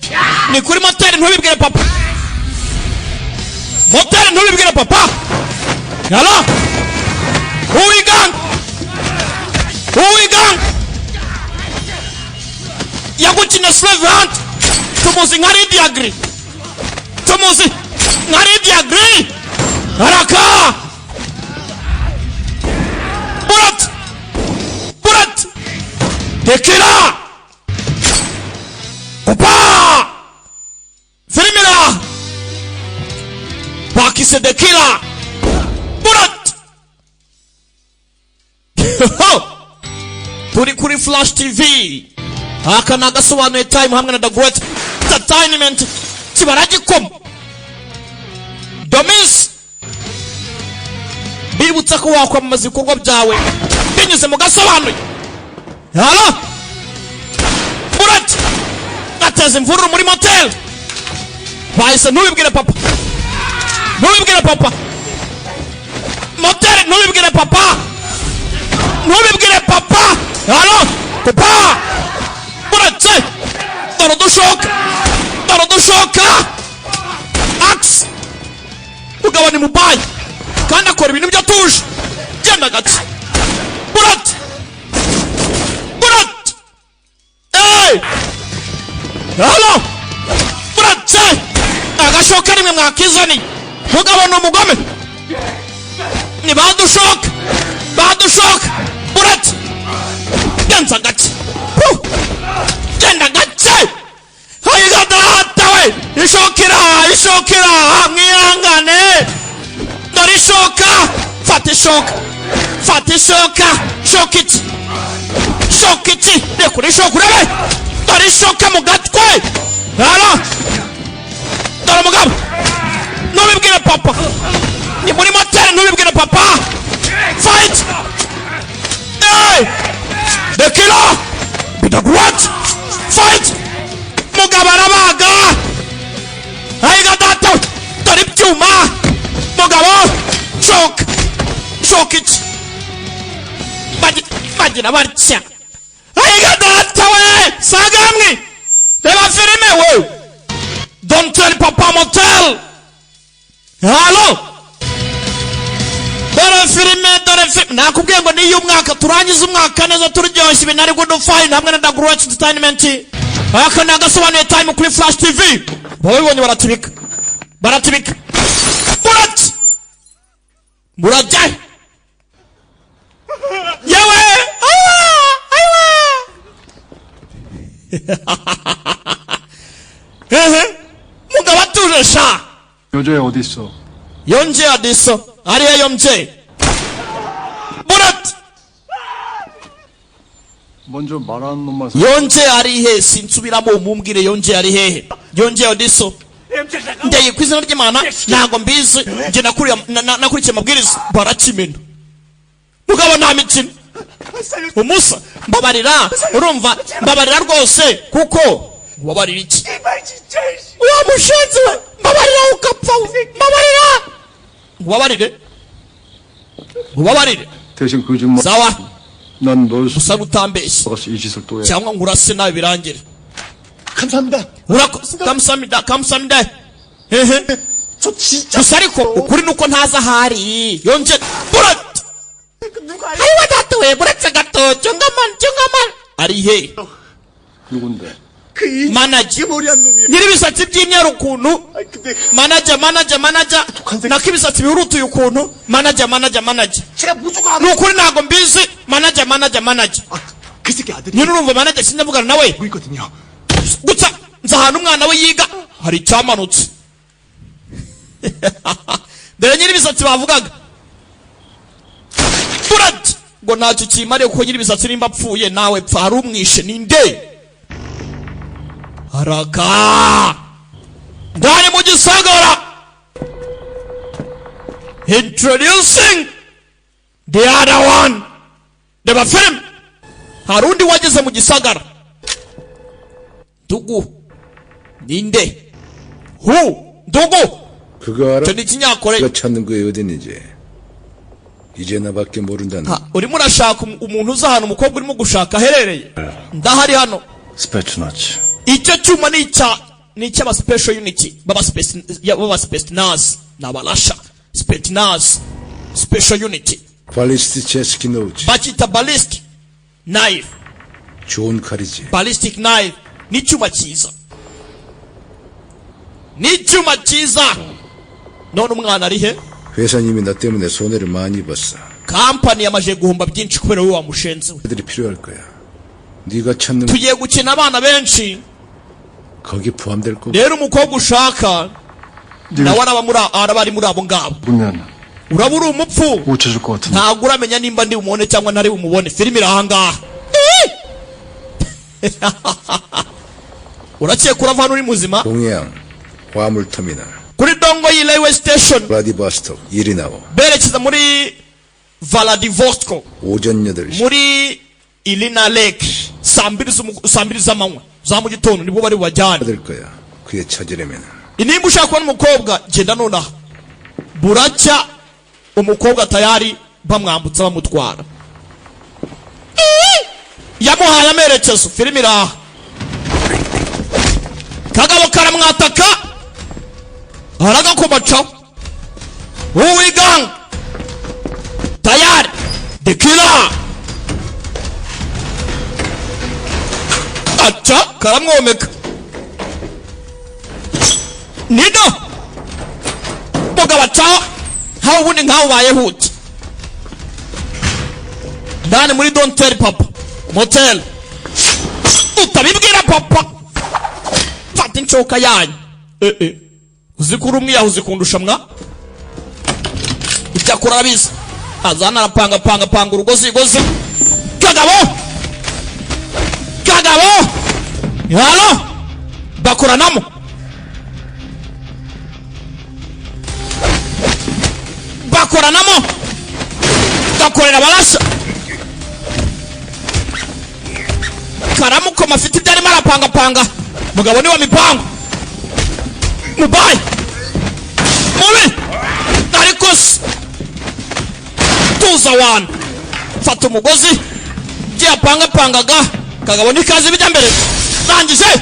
ni kuri moteri ntubibwire papa. moteri ntubibwire papa. yala uwigang yagukina slave hunt tumuzi nka Lidiagri. tumuzi nka Lidiagri. haraka burat tekila papa filmira bakise dekila burat. turi kuri Flash TV. aka nagasobanuye time hamwe na The Great Entertainment kibaragikoma. Domis bibutsa ko wakwamamaza ibikorwa byawe binyuze mu gasobanuye. hala burat ateze imvururu muri motel. bahise ntubibwire papa. ntubibwire papa. motel ntubibwire papa. ntubibwire papa. hala papa buratse dore dushoka ax ugabanya mubayi kandi akora ibintu byatuje. genda gake burati burati halo burati agashoka rimwe mwakizani mugabo ni umugome ni badushoka burati genza gake genda gake hayiga data we ishokera mwihangane dore ishoka fata ishoka shokiti rekura ishoka urebe dore ishoka mu gatwe halo dore umugabo ntubibwire papa ni muri moteri ntubibwire papa fight the killer bidagwat fight mugabo arabaga ayiga data dore ibyuma mugabo shokiti bagira batya ayiga data we sagamwe reba filime we don't tell papa motel halo dore filime nakubwiye ngo niyo umwaka turangiza umwaka neza turyoshye ibintu ari good fine hamwe na Dagwatch Entertainment aka nagasobanuye time kuri Flash TV babibonye baratibika burajya yewe mugabo atuje sha 여자애 어디 있어? 연재 어디 있어? 아리야 연재 무엇 먼저 말하는 놈만 연재 아리해 신수비라고 몸길에 연재 아리해 연재 어디 있어? 근데 그 생각이 많아? 나하고 비스 이제 나쿠리체 mabwiriza barakimena mugabo nta mikino umusa mbabarira urumva mbabarira rwose kuko wabarira iki wa mushenzi we mbabarira ukapfa mbabarira ubabarire 대신 거짓말 sawa 난 널 gusa gutambeshya 이 짓을 또 해. cyangwa ngo urase nabi birangire 감사합니다. 감사합니다 저 진짜 gusa ariko ukuri nuko ntaza ahari yonje burat ayiwa data we buretse gato cyongaman arihe 누군데? manager 머리 한 놈이야. nyiribisatsi by'imyaro ukuntu 근데 manager nakibisatsi bihurutuye ukuntu manager 제가 무조건 안 nukuri ntago mbizi manager 그 새끼 아들이 nyine urumva manager sinavugana nawe 보고 있거든요. gusa nzahana umwana we yiga hari icyamanutse dore nyiribisatsi bavugaga burat ngo ntacyo kimariye kuko nyiribisatsi nimba apfuye nawe pfa hari umwishe ninde haraka ndani mu gisagara introducing the other one reba film hari undi wageze mu gisagara ndugu ninde ndugu 그거 알아? 저 ni ikinyakore 그거 찾는 거에 어딨는지 이제 나밖에 모른다는 urimo urashaka umuntu uza hano umukobwa urimo gushaka aherereye ndahari hano 스페츠나치 icyo cyuma ni icy'aba special unity baba spetsnaz n'abalasha spetsnaz special unity 발리스틱 제스키 노우지 bakita ballistic knife 좋은 칼이지 ballistic knife n'icyuma cyiza none umwana ari he 회사님이 나 때문에 손해를 많이 입었어 kampani yamaze guhomba byinshi kubera wowe wamushenze we 애들이 필요할 거야 네가 찾는 tugiye gukina abana benshi 거기 포함될 거고 rero umukobwa ushaka nawe araba ari muri abo ngabo 보면 uraba uri umupfu 못 찾을 것 같은데 ntabwo uramenya nimba ndi bumubone cyangwa ntari bumubone filime iri ahangaha urakeka urava hano uri muzima 동해안 화물터미널 kuri dongoyi railway station 블라디보스톡 이리나오 berekeza muri Vladivostok 오전 8시 muri Ilina Lake saa mbiri z'amanywa za mu gitondo nibwo bari bubajyane 받을 거야 그에 찾으려면 nimba ushaka kubona umukobwa genda nonaha buracya umukobwa tayari bamwambutsa bamutwara yamuhaye amerekezo filime iraha kagabo karamwataka aragakomacaho uwiganga tayari the killer aca karamwomeka nido mugabo aca hawe ubundi nkaho bayehute ndani muri don't tell papa motel utabibwira papa fata inshoka yanyu uzikura umwiyahuzi kundusha mwa icyakora arabizi azana arapanga urugozi kagabo halo bakoranamo gakorera barasa karamukoma afite ibyo arimo arapanga mugabo ni wa mipango mubaye mubi ariko tuza wana fata umugozi giye apangaga kagabo ni kazi bijya mbere rangije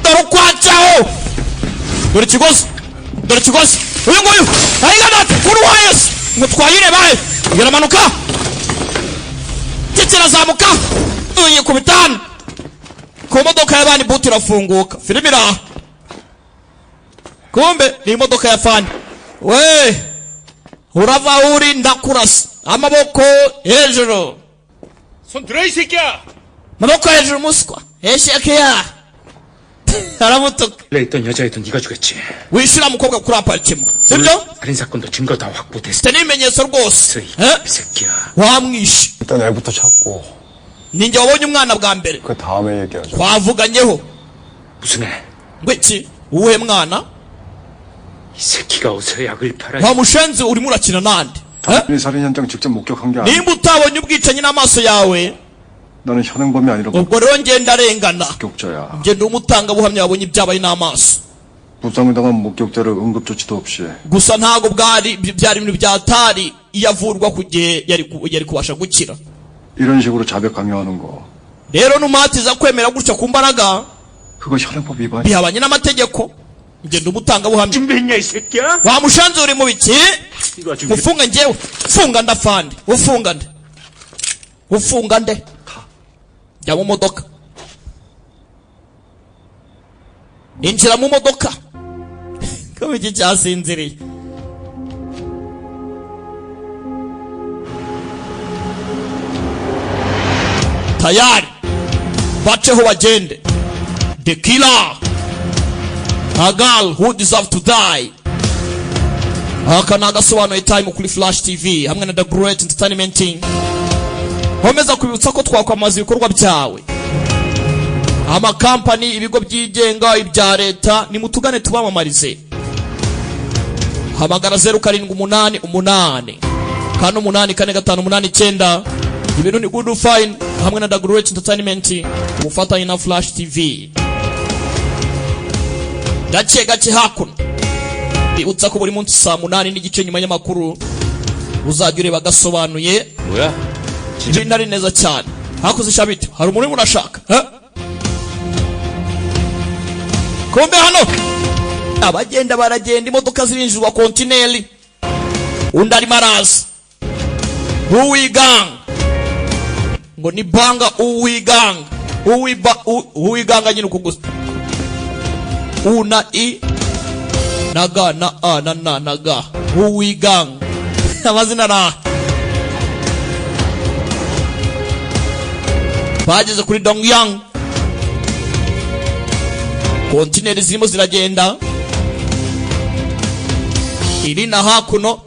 dore ukwacaho dore ikigozi uyu nguyu ayigana kuri wayesi mutwayire bahe yaramanuka kirazamuka uyu ku bitanu ku modoka y'abandi buti irafunguka filimi iraha kumbe ni imodoka ya fani we urava uri ndakurasa amaboko hejuru 손들어이새끼야 maboko hejuru muswa eshekeya aramutuka 원래 있던 여자애도 네가 죽였지 wishyura mukobwa kuri aparitema sibyo 살인사건도 증거 다 확보됐어 mfite n'ibimenyetso rwose 이 새끼야 wamwishe 일단 애부터 찾고 ninjye wabonye umwana bwa mbere 그 다음에 얘기하자. twavuganyeho 무슨 애? ngo iki uwuhe mwana 이 새끼가 어디서 약을 팔아 wa mushenzi urimo urakina nande 이 살인 현장 직접 목격한 게 아니야. nimba utabonye ubwicanyi n'amaso yawe 나는 현행범이 아니라 ubwo rero ngenda arengana 목격자야. ngenda umutangabuhamya wabonye ibyabaye n'amaso 부상을 당한 목격자를 응급조치도 없이 gusa ntago byari ibintu byatari iyo avurwa ku gihe yari kubasha gukira 이런 식으로 자백 강요하는 거 rero numatiza kwemera gutya ku mbaraga 그거 현행법 위반이야. bihabanye n'amategeko ngenda umutangabuhamya 준비했냐 이 새끼야? wa mushenzi uri mu biki 이거 아주 ufunga njyewe funga ndafande ufunga nde jya mu modoka injira mu modoka ko iki cyasinziriye tayari baceho bagende the killer a girl who deserve to die aka nagasobanuye time kuri Flash TV hamwe na The Great Entertainment nkomeza kubibutsa ko twakwamaza ibikorwa byawe amakampani ibigo byigenga ibya leta nimutugane tubamamarize hamagara 0788 kano 84589 ibintu ni good fine hamwe na The Great Entertainment ubufatanye na Flash TV gake hakuno bibutsa ko buri munsi saa 8 n'igice nyuma y'amakuru uzajya ureba gasobanuye 뭐야? ibintu ari neza cyane hakuze shabiti hari umuntu urashaka kombe hano abagenda baragenda imodoka zirinjirwa kontineri undi arimo araza uwiganga ngo ni banga uwiganga nyine uku gusa una i na ga na a na na na ga uwiganga amazina na bageze kuri Dongyang kontineri zirimo ziragenda iri na hakuno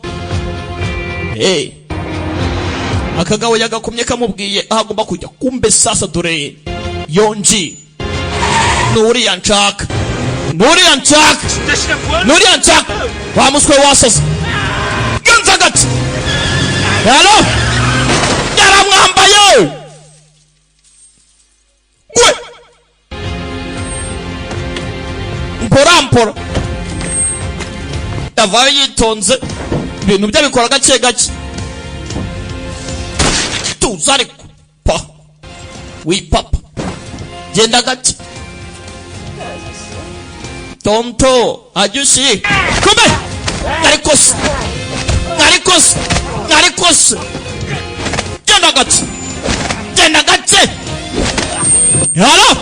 akagabo yagakomye kamubwiye ahagomba kujya kumbe sasa dore yonji nuriya nshaka wa muswe wasasa ganza gati halo yaramwambaye gwe mpora yavayo yitonze ibintu bye bikora gake tuza ariko pa wipapa genda gake tonto ajusi kumbe narikosi ariko se genda gake genda gake halo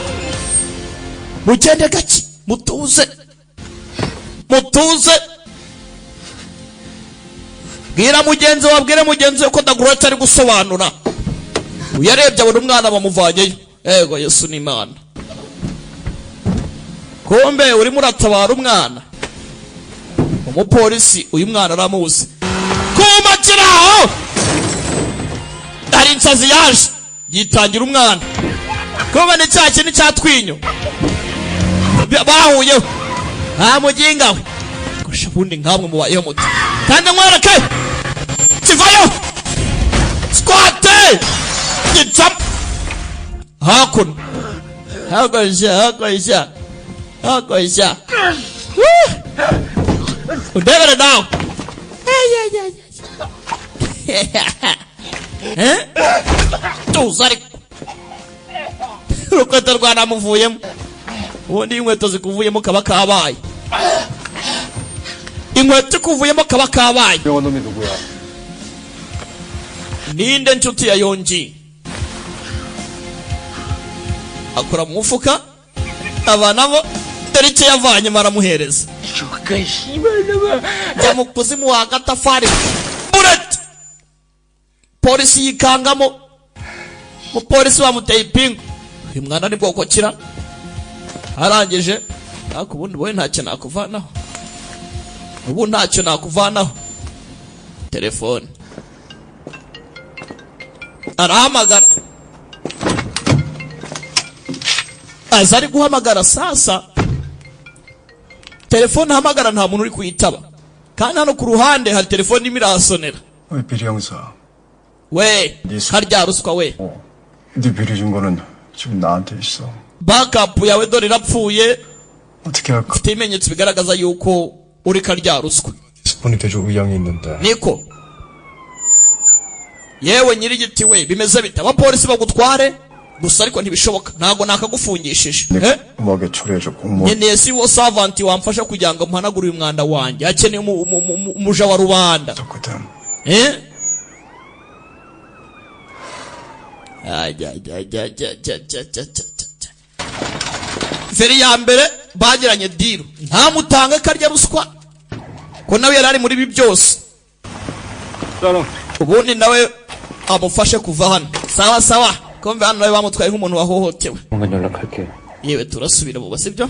mugende gake mutuze bwira mugenzi wabwire mugenzi we ko Dagoreti ari gusobanura uyarebye abona umwana bamuvanyeyo ego Yesu ni Imana kombe urimo uratabara umwana umupolisi uyu mwana aramuzi kumakiraho ari insazi yaje yitangira umwana kombe ni cya kintu cyatwinyo bahuyeho nta muginga we kurusha ubundi nkamwe mubayeho muti kandi mwereke kivayo squate gicap hakuno hakoisha udebere nawe tuza ariko urukweto rwanamuvuyemo ubundi inkweto zikuvuyemo kaba kabaye inkweto ikuvuyemo kaba kabaye ninde nshuti ya Yonji akora mu mufuka abanabo tarike yavanye maramuhereza jya mu kuzimu wa gatafari bullet polisi yikangamo umupolisi bamuteye ipingu uyu mwana ni bwoko kira arangije ariko ubundi boye ntacyo nakuvanaho ubu ntacyo nakuvanaho telefone arahamagara aza ari guhamagara sasa telefone hamagara nta muntu uri kuyitaba kandi hano ku ruhande hari telefone imwe irasonera 왜 비리 형사 we harya ruswa we 네 비리 준 거는 지금 나한테 있어 backup yawe dore irapfuye 어떻게 할까 ufite ibimenyetso bigaragaza yuko uri karya ruswa 스폰이 대조 의향이 있는데 niko yewe nyirigiti we bimeze bite abapolisi bagutware gusa ariko ntibishoboka ntago nakagufungishije 음악에 초래해줘 공무원 nkeneye si wo servant wamfasha kugira ngo muhanagure uyu mwanda wanjye akeneye umuja wa rubanda feri ya mbere bagiranye diru ntamutange karya ruswa ko nawe yari ari muri ibi byose ubundi nawe amufashe kuva hano sawa sawa kombe hano nawe bamutwaye nk'umuntu wahohotewe yewe turasubira buba sibyo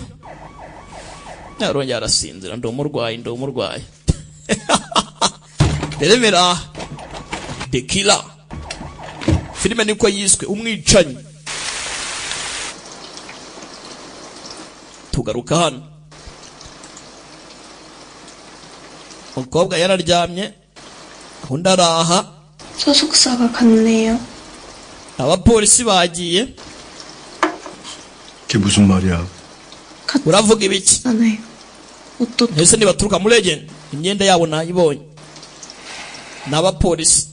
yarongera arasinzira ndumurwayi Remera The Killer filime niko yiswe umwicanyi tugaruka hano umukobwa yararyamye undi araha 소속사가 갔네요. abapolisi bagiye 그게 무슨 말이야 uravuga ibiki 않아요. 옷도 ese nibaturuka muri legend imyenda yabo nayibonye n'abapolisi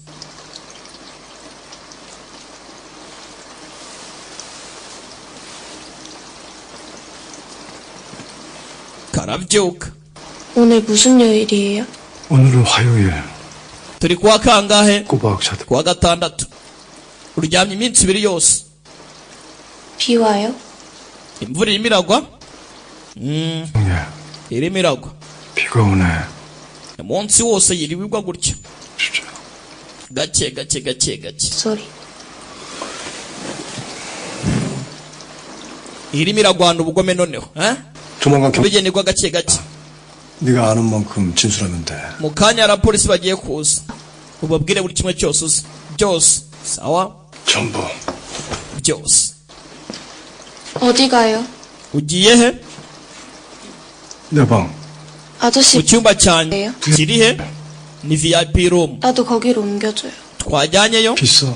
karabyuka 오늘 무슨 요일이에요? 오늘은 화요일 turi kuwa kangahe 꼬박샤드 kuwa gatandatu uryamye iminsi ibiri yose 비 와요? imvura irimo iragwa irimo iragwa 비가 오네 umunsi wose yiriwigwa gutya 진짜 gake 소리. irimo iragwana ubugome noneho 조만간 bigenerwa gake 네가 아는 만큼 진술하면 돼 mu kanya abapolisi bagiye kuza ubabwire buri kimwe cyose uzi byose sawa 전부 byose 어디 가요? ugiye he 내 방 아저씨 mu cyumba cyanjye kiri he ni VIP room 나도 거기로 옮겨줘요. twajyanyeyo 비싸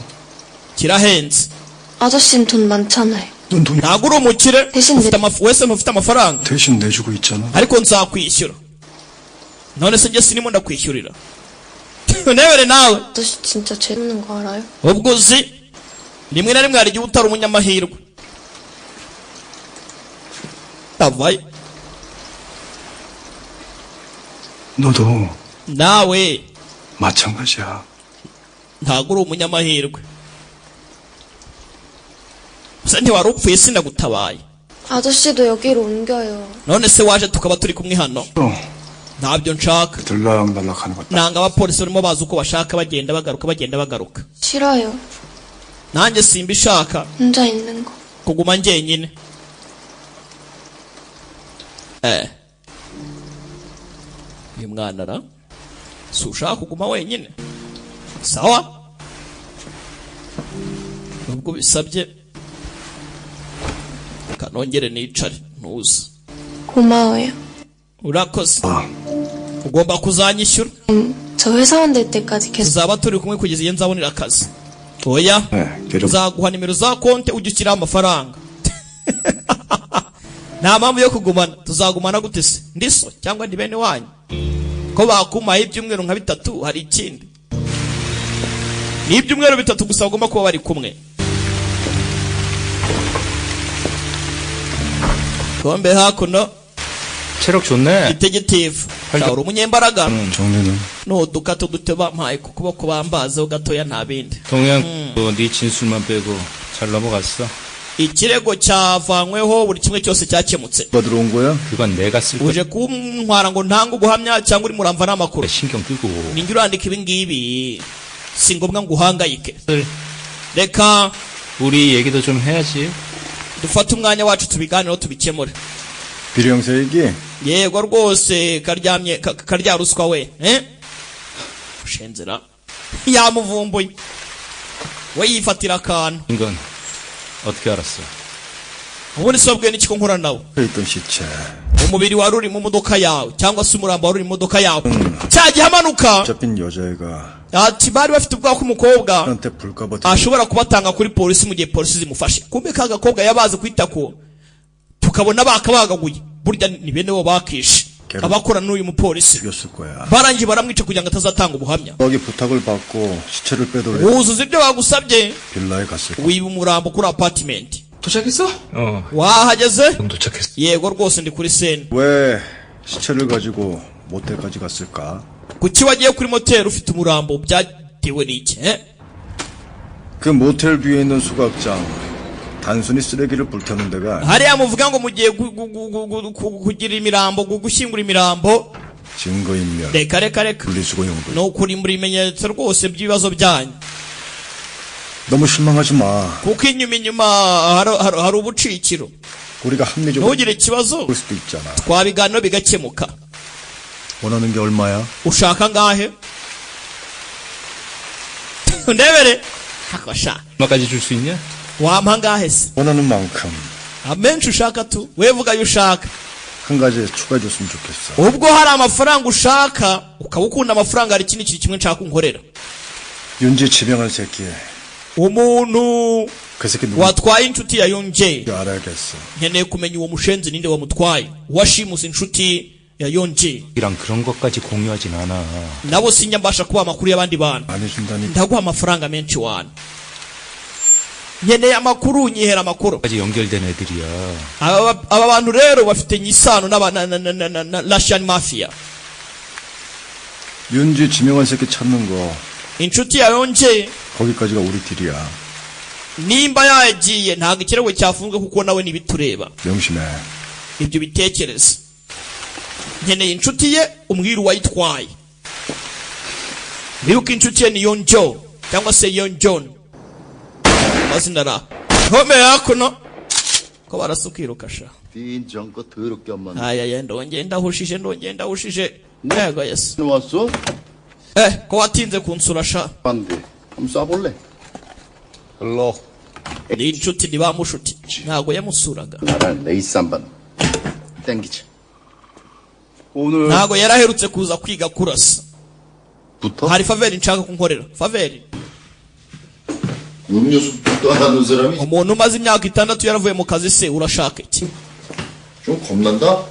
kirahenze 아저씨는 돈 많잖아요. 넌 돈이 ntabwo uri umukire 대신 wese ntufite amafaranga 대신 내주고 있잖아 ariko nzakwishyura none se njye sinimo ndakwishyurira unebere nawe 아저씨 진짜 재밌는 거 알아요? ubwo uzi rimwe na rimwe hari igihe utari umunyamahirwe avayo 너도 nawe 마찬가지야 ntago uri umunyamahirwe. Gusa ntiwari upfuye sinagutabaye. 아저씨도 여기로 옮겨요. none se waje tukaba turi kumwe hano? ntabyo nshaka. 들락날락하는 것. nanga abapolisi barimo baza uko bashaka bagenda bagaruka. 싫어요. nanjye simbishaka. 혼자 있는 거. kuguma njyenyine. uyu mwana ra si ushaka kuguma wenyine? sawa, nubwo bisabye kanongere nicare ntuza. 고마워요. urakoze. ugomba kuzanyishyura. 저 회사원 될 때까지 계속. tuzaba turi kumwe kugeza iyo nzabonera akazi. oya, uzaguha nimero za konti ujye ushyiraho amafaranga. nta mpamvu yo kugumana. tuzagumana gute se? ndiso cyangwa ndi bene wanyu? ko bakumaye ibyumweru nka 3 hari ikindi? ni ibyumweru 3 gusa bagomba kuba bari kumwe. kombe hakuno 체력 좋네. itegetifu uri umunyembaraga. 정리는 n'udukato duto bampaye ku kuboko bambazeho gatoya nta bindi. 동양 네 진술만 빼고 잘 넘어갔어. ikirego cyavanyweho buri kimwe cyose cyakemutse. 누가 들어온 거야? 그건 내가 쓸 거야. uje kuntwara ngo ntanga ubuhamya cyangwa uri muramva n'amakuru. 신경 끄고. ninjye urandika ibi ngibi si ngombwa ngo uhangayike. reka 우리 얘기도 좀 해야지. dufate umwanya wacu tubiganireho tubikemure. 비리 형사 얘기? yego rwose karya ruswa we. ushenzera yamuvumbuye we yifatira akantu. 이건 어떻게 알았어? ubundi sobwe n'iki ko nkora nawe? 있던 시체. umubiri wari uri mu modoka yawe cyangwa se umurambo wari uri mu modoka yawe cyagiye amanuka. 잡힌 여자애가 ati bari bafite ubwoba ko umukobwa 한테 불까봐 ashobora kubatanga kuri polisi mu gihe polisi zimufashe. kumbe ka gakobwa yabaze kwita ko tukabona bakabagaguye. burya ni bene bo bakishe abakora n'uyu mupolisi. 죽였을 거야. barangiye baramwica kugira ngo atazatanga ubuhamya. 거기 부탁을 받고 시체를 빼돌려 wuzuza ibyo bagusabye. 빌라에 갔을 거야. wiba umurambo kuri apartment. 도착했어? wahageze? 도착했어. yego rwose ndi kuri sene. 왜 시체를 가지고 모텔까지 갔을까? kuki wagiye kuri motel ufite umurambo byatewe n'iki? 그 모텔 뒤에 있는 수각장 단순히 쓰레기를 불태우는 데가 hariya muvuga ngo mugiye kugira imirambo gushyingura imirambo. 증거인멸 reka 분리수거 용도. ni ukurimbura ibimenyetso rwose by'ibibazo byanyu. 너무 실망하지 마. kuko inyuma hari ubucikiro. 우리가 합리적으로 ntugire ikibazo 볼 수도 있잖아. twabiganiro bigakemuka. 원하는 게 얼마야? ushaka ngahe? ndebere akosha 얼마까지 줄 수 있냐? wampa ngahe se? 원하는 만큼 amenshi ushaka tu wevuga ayo ushaka. 한 가지 추가해 줬으면 좋겠어. ubwo hari amafaranga ushaka ukaba ukunda amafaranga hari ikindi kintu kimwe nshaka unkorera. 윤지 지명할 새끼. umuntu 그 새끼 누구? watwaye inshuti ya yonje. 알아야겠어. nkeneye kumenya uwo mushenzi ninde wamutwaye washimuse inshuti ya yonje. 이랑 그런 것까지 공유하진 않아. nabo sinjya mbasha kuba amakuru y'abandi bantu. 많이 준다니까. ndaguha amafaranga menshi wana. nkeneye amakuru nyihera amakuru. 까지 연결된 애들이야. aba bantu rero bafite isano na Russian mafia. 윤지 지명한 새끼 찾는 거 inshuti ya yonje 거기까지가 우리 딜이야. nimba yagiye ntabwo ikirego cyafunzwe kuko nawe nibitureba. 명심해. ibyo bitekereza. nkeneye inshuti ye umbwira uwayitwaye. biruka inshuti ye ni yonjo cyangwa se yonjon. mazina ra home yakuno ko barasukiruka sha. 빈정거 더럽게 안 맞네. aya ndongeye ndahushije yego yes. 왔어? ko watinze kunsura sha. 안돼. 한번 쏴볼래? 일로. ni inshuti ni bamushuti ntago yamusuraga. 나랑 레이스 한번 땡기자. 오늘 ntago yaraherutse kuza kwiga kurasa. 부터? hari faveri nshaka kunkorera. faveri 음료수 떠나는 사람이 umuntu umaze imyaka 6 yaravuye mu kazi se urashaka iki? 좀 겁난다?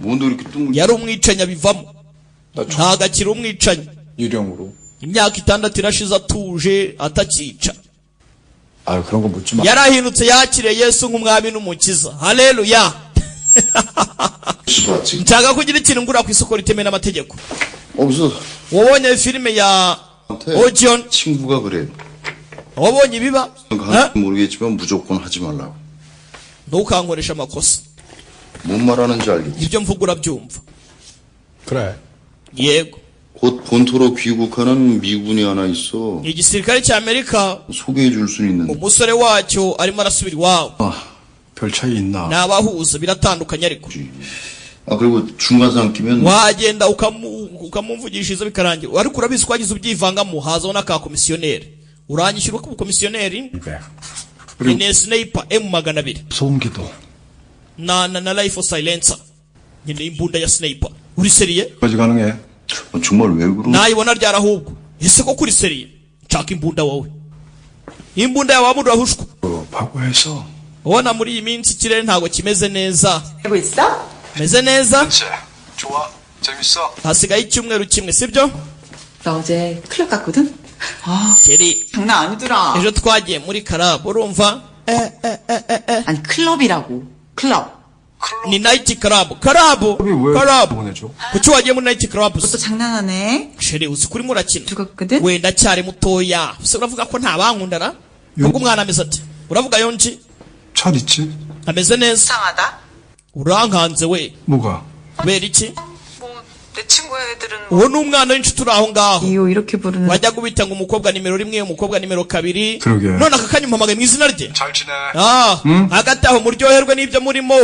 뭔데 이렇게 뚱 yari umwicanyi abivamo. ntago akiri umwicanyi. 유령으로. imyaka 6 irashize atuje atakica. 아 그런 거 묻지 마. yarahindutse yakiriye Yesu nk'umwami n'umukiza. haleluya. nshaka kugira ikintu ngura ku isoko ritemewe n'amategeko. 없어. wabonye filime ya 오지연 친구가 그래. 어머니 비바 가는지 모르겠지만 무조건 하지 말라고. ntukankoresha amakosa 뭔 말하는지 알겠지? ibyo mvuga urabyumva 그래. yego 곧 본토로 귀국하는 미군이 하나 있어. igisirikare cy'amerika 소개해 줄 수는 있는데. umusore wacyo arimo arasubira iwabo 별 차이 있나? n'abahuza biratandukanye ariko 아, 그리고 중간상 끼면 wagenda ukamumvugishiriza bikarangira ariko urabizi ko wagize ubyivangamo hazaho n'akakomisiyoneri uranyishyura ko ubukomisiyoneri ni sniper M200 소음기도. na rifle silencer nyine imbunda ya sniper uri seriye 까지 가능해. 정말 왜 그러? nayibona ryara ahubwo ese ko kuri seriye nshaka imbunda wowe imbunda yawe wabundi urahushwa 파고해서. ubona muri iyi minsi ikirere ntabwo kimeze neza 알고 있어? meze neza 좋아. 재밌어. hasigaye icyumweru kimwe sibyo 나 어제 클럽 갔거든? 아, Sheri 장난 아니더라. ejo twagiye muri karabu urumva 아니, 클럽이라고. 클럽. ni night club karabu 보내줘. kuki wagiye muri night club 또 장난하네. Sheri uzi kuri murakina 죽었거든? wenda cyari mutoya ese uravuga ko nta bankundana ubwo umwana ameze ati uravuga yonji 잘 있지? ameze neza 이상하다. urankanze we 뭐가? kubera iki 뭐, 내 친구 애들은 uwo ni umwana w'inshuti uri aho ngaho 이유 이렇게 부르는. wajya kubita ngo umukobwa nimero rimwe umukobwa nimero kabiri 그러게. none aka kanya umpamagaye mu izina rye 잘 지내. hagati aho muryoherwe n'ibyo murimo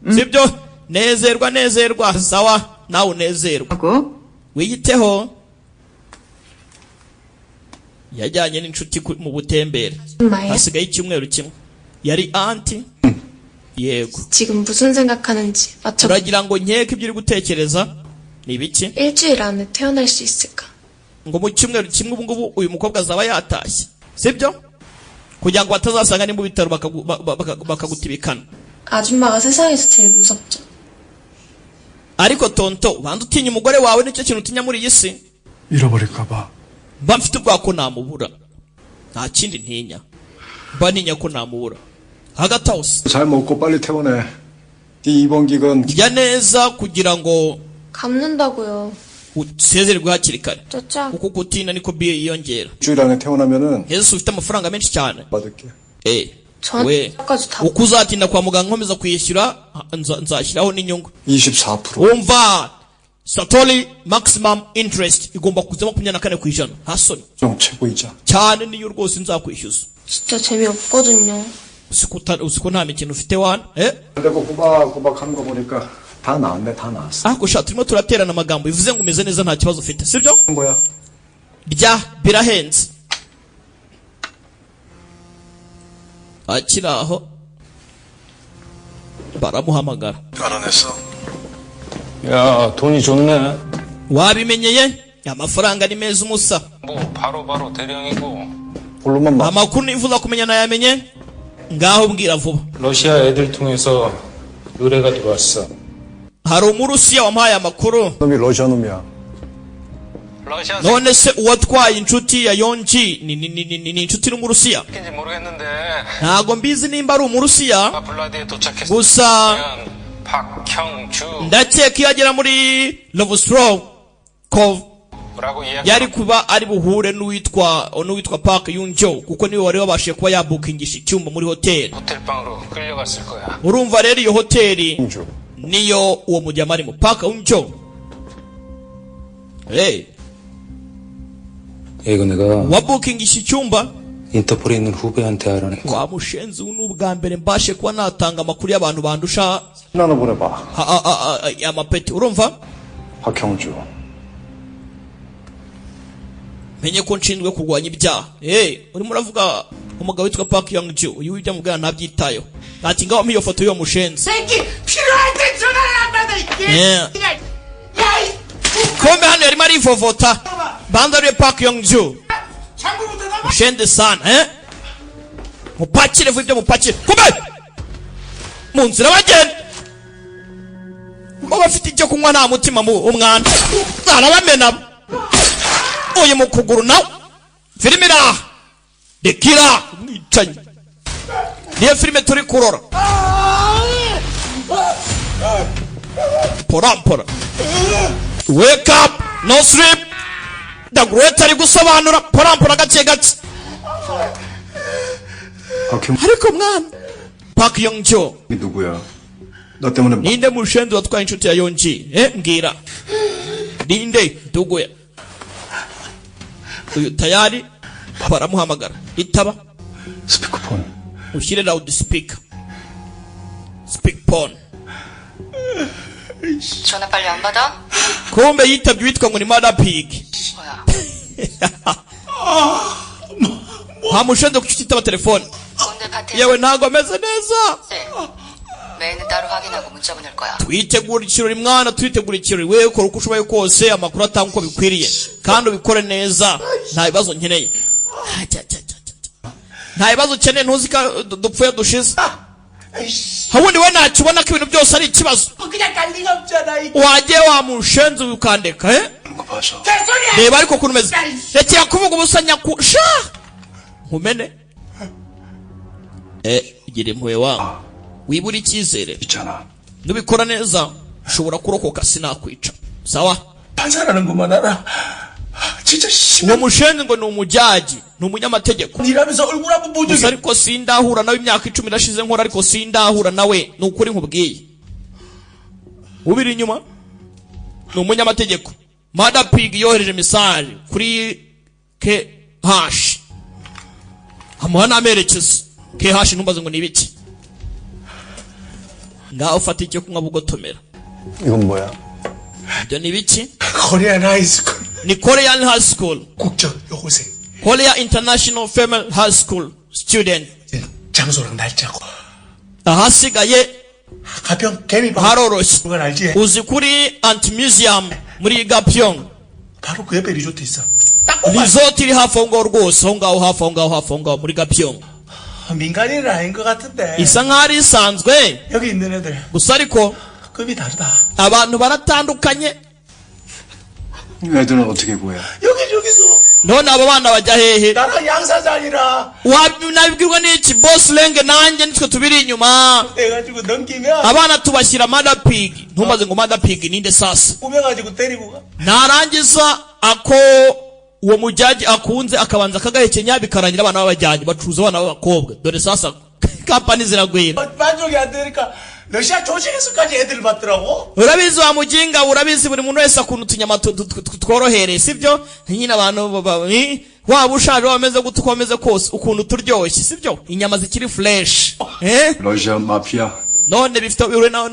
sibyo nezerwa sawa nawe unezerwa 하고. wiyiteho yajyanye n'inshuti mu butembere 엄마예요? hasigaye icyumweru kimwe yari anti yego 지금 무슨 생각하는지 맞춰. uragira ngo nkeke ibyo uri gutekereza ni ibiki 일주일 안에 태어날 수 있을까? ngo mu cyumweru kimwe ubu ngubu uyu mukobwa azaba yatashye sibyo kugira ngo batazasanga ni mu bitaro bakagutibikana 아줌마가 세상에서 제일 무섭죠. ariko tonto ubanza utinya umugore wawe nicyo kintu utinya muri iyi si 잃어버릴까봐. mba mfite ubwoba ko namubura nta kindi ntinya mba ntinya ko namubura hagati aho se 잘 먹고 빨리 퇴원해. 네 이번 기간 rya neza kugira ngo 갚는다고요. usezererwe hakiri kare 쩌짜. kuko gutinda niko biyo yiyongera 일주일 안에 퇴원하면은 yesu ufite amafaranga menshi cyane 받을게. 저한테 까지 다. uko uzatinda kwa muganga nkomeza kuyishyura nzashyiraho n'inyungu 24%. wumva satori maximum interest igomba kuza 24% hasoni 좀 최고이자. cyane niyo rwose nzakwishyuza 진짜 재미없거든요. usiko nta mikino ufite wana 내가 꼬박꼬박 하는 거 보니까 다 나았네. 다 나았어. ariko sha turimo turaterana amagambo bivuze ngo umeze neza nta kibazo ufite sibyo 뭐야? rya birahenze akiri aho baramuhamagara 알아냈어. 야, 돈이 좋네. wabimenyeye amafaranga ni meza umusa 뭐 바로 대령이고. 볼로만 막. amakuru nifuza kumenya nayamenye ngaho mbwira vuba 러시아 애들 통해서 의뢰가 들어왔어. hari umurusiya wampaye amakuru 놈이 러시아 놈이야. 러시아 none se uwatwaye inshuti ya yonji ni inshuti n'umurusiya 새끼인지 모르겠는데 ntago mbizi nimba ari umurusiya 블라디에 도착했어. gusa 박형주 ndakeka iyo agera muri Lovostrovkov 라고 이야기. yari kuba ari buhure n'uwitwa Park Yunjo kuko niwe wari wabashije kuba yabukingisha icyumba muri hoteli 호텔방으로 끌려갔을 거야. urumva rero iyo hoteli 홍주. niyo uwo mujyama arimo Park Yunjo 이거 내가 wabukingisha icyumba 인터폴에 있는 후배한테 알아낸 거. wa mushenzi ubu ni ubwa mbere mbashe kuba natanga amakuru y'abantu bandusha 하나 보내봐. amapeti urumva 박형주. menye ko nshinzwe kurwanya ibyaha urimo uravuga umugabo witwa Park Young-ju uyu ujya mubwira ntabyitayeho ati ngaho mpiyo foto y'uwo mushenzi kombe hano yarimo arivovota bandariye Park Young-ju mushenzi sana mupakire vuba ibyo mupakire kombe mu nzira bagenda ngo bafite icyo kunywa nta mutima umwana arabamena uyu mu kuguru nawe filime iraha dekira umwicanyi niyo filime turi kurora pora wake up no sleep Dagureta ari gusobanura porampora gake gake. Ariko mwana Park Yong-jo 누구야? 너 때문에 ninde mushenzi watwaye inshuti ya Yonji? Mbwira. Ninde duguya? Uyu tayari baramuhamagara. Itaba. 스피커폰. Ushyire loud speaker. Speakphone. 전화 빨리 안 받아? kumbe yitabye witwa ngo ni Mother Pig. 뭐야? Hamushenze kucyitaba telefone. yewe ntago ameze neza. 메일은 따로 확인하고 문자 보낼 거야. twitegura ikirori mwana, twitegura ikirori. wewe ukora uko ushoboye kose, amakuru atanga uko bikwiriye kandi ubikore neza. Nta bibazo nkeneye, nta bibazo ukeneye. ntuzi ko dupfuye dushize. Habundi we nakibona ko ibintu byose ari ikibazo. Wagiye wamushenze ukandeka reba ariko ukuntu umeze. Rekera kuvuga ubusanya sha nkumene. Gira impuhwe wawe, wibura icyizere. Nubikora neza ushobora kurokoka, sinakwica. Sawa? 판사라는구만 알아. 진짜 심해. uwo mushenzi ngo ni umujyaji, ni umunyamategeko. 니라면서 얼굴 한번 보지. gusa ariko sindahura nawe imyaka 10 irashize nkora, ariko sindahura nawe. Ni ukuri nkubwiye. Ubiri inyuma ni umunyamategeko. Mother Pig yohereje message kuri KH. Amuha n'amerekezo. KH ntumbaze ngo ni ibiki. Ngaho ufata icyo kunywa bugotomera. 이건 뭐야? ibyo ni ibiki? Korean High School. ni Korean High School. 국적 여고생. Korea International Female High School student. 장소랑 날짜고. ahasigaye 가평 개미방. haroroshye. 그건 알지? uzi kuri Ant Museum muri Gapyong. 바로 그 옆에 리조트 있어. resort iri hafi aho ngaho rwose, aho ngaho hafi aho ngaho muri Gapyong. 민간인은 아닌 것 같은데. isa nk'aho ari isanzwe. 여기 있는 애들. gusa ariko 급이 다르다. abantu baratandukanye. 애들은 어떻게 구해? 여기서. none abo bana bajya hehe? 나랑 양사장이라. nabibwirwa n'iki? Boss Lenge nanjye nitwe tubiri inyuma. 해가지고 넘기면. abana tubashyira Mother Pig. ntumbaze ngo Mother Pig ninde sasa. 꾸며가지고 때리고 가. narangiza ako uwo mujaji akunze akabanza akagahekenya bikarangira abana b'abajyanye bacuruza abana b'abakobwa. dore sasa kampani ziragwira. 만족이 안 되니까 러시아 조직에서까지 애들을 받더라고. urabizi wa mujinga, urabizi buri muntu wese akuntu tunyama tworohereye, sibyo? nyine abantu waba ushaje wameze gute uko wameze kose, ukuntu turyoshye, sibyo? inyama zikiri fresh. 러시아 마피아. none bifite ure na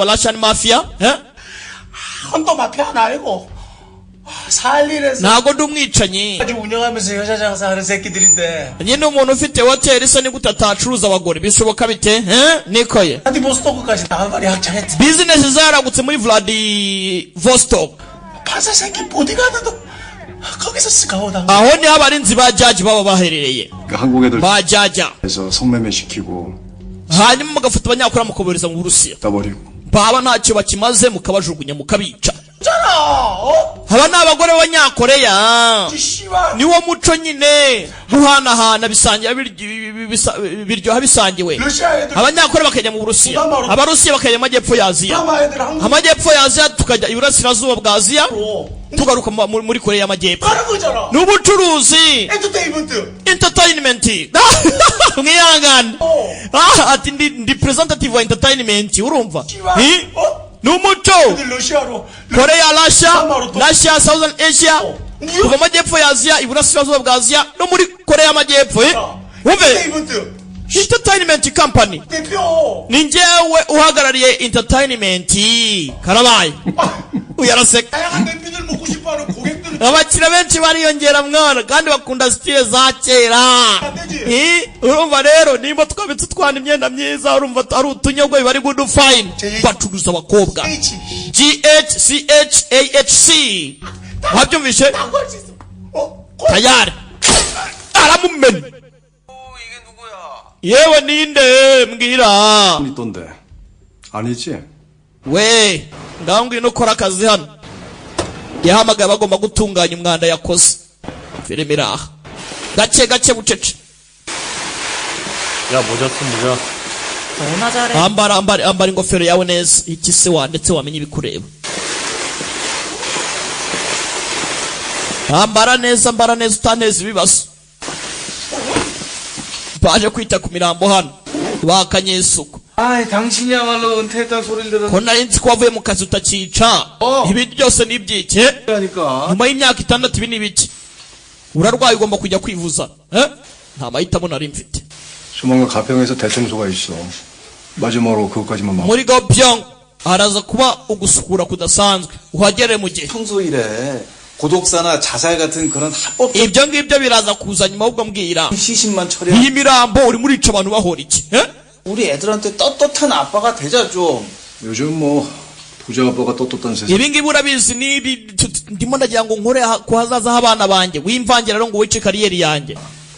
Russian mafia. 한도 마피아는 아니고 살리래서. ntago ndi umwicanyi. 아주 운영하면서 여자 장사하는 새끼들인데. nyine umuntu ufite hoteli isa ni gute atacuruza abagore? bishoboka bite? nikoye vla디보스토크까지 나가리 확장했지. bizinesi zaragutse muri Vladivostok. 판사 새끼 보디가드도 거기서 스카우당. aho niho abarinzi ba jaji baba baherereye. 한국 애들 ba jaja. 그래서 성매매 시키고. hanyuma mugafata abanyakora mukobereza mu Burusiya. 따버리고. baba ntacyo bakimaze mukabajugunya mukabica. aba ni abagore b'abanyakoreya. niwo muco nyine guhanahana bisangira biryoha bisangiwe. abanyakore bakajya mu Burusiya, abarusiya bakajya mu majyepfo ya Aziya, amajyepfo ya Aziya tukajya iburasirazuba bwa Aziya, tugaruka muri Koreya y'Amajyepfo. ni ubucuruzi, entertainment. mwihangane. ati ndi representative wa entertainment, urumva? ni umuco. Korea, Russia, Southern Asia, kuva amajyepfo ya Aziya, iburasirazuba bwa Aziya, no muri Korea y'Amajyepfo. wumve entertainment company. ni njyewe uhagarariye entertainment. karabaye uyaraseka. abakira benshi bariyongera mwana, kandi bakunda style za kera. urumva rero nimba twabitse twana imyenda myiza, urumva ari utunyogwe bari good fine. bacuruza abakobwa. GHCHAHC. wabyumvishe? tayari aramumena. yewe ninde mbwira? 있던데. 아니지? we ngaho ngwino ukora akazi hano. yahamagaye bagomba gutunganya umwanda yakoze. filime iraha gake gake bucece. 야 모자 쓴 모자. 너나 잘해. ambara ingofero yawe neza, iki se ndetse wamenye ibikureba. ambara neza utaneza ibibazo. baje kwita ku mirambo hano bakanye isuku. 당신이야말로 은퇴했다는 소리를 들었는데. ko nari nzi ko wavuye mu kazi utakica. ibi byose ni ibyike. nyuma y'imyaka 6 ibi ni ibiki. urarwaye ugomba kujya kwivuza. nta mahitamo nari mfite. 조만간 가평에서 대청소가 있어. 마지막으로 그것까지만 막. muri Gabyong haraza kuba ugusukura kudasanzwe. uhagere mu gihe. 청소일에 고독사나 자살 같은 그런 합법 ibyo ngibyo biraza kuza nyuma ahubwo mbwira. 시신만 처리. iyi mirambo uri muri ico abantu bahora iki? 우리 애들한테 떳떳한 아빠가 되자 좀. 요즘 뭐 부자 아빠가 떳떳한 세상. ibi ngibi urabizi ni ndimo ndagira ngo nkore ku hazaza h'abana banjye. wimvangira rero ngo wice kariyeri yanjye.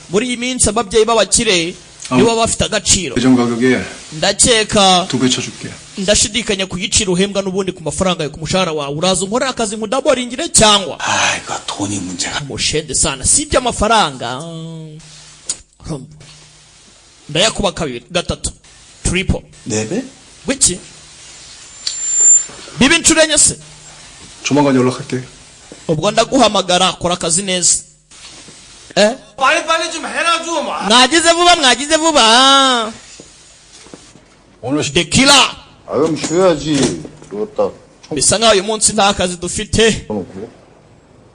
muri iyi minsi ababyeyi b'abakire nibo bafite agaciro. 배정 가격에 ndakeka 2배 쳐줄게. ndashidikanya ku giciro uhembwa n'ubundi ku mafaranga yo ku mushahara wawe. uraza unkorera akazi nkudaboringire cyangwa 이거 돈이 문제가. mushende sana si iby'amafaranga. ndayakuba kabiri gatatu triple. 4배? wiki bibi inshuro enye se. 조만간 연락할게. ubwo ndaguhamagara kora akazi neza. 빨리 좀 해라 좀. mwagize vuba. 오늘 The killer. 그럼 쉬어야지. 이거 딱 bisa nkaho uyu munsi nta kazi dufite.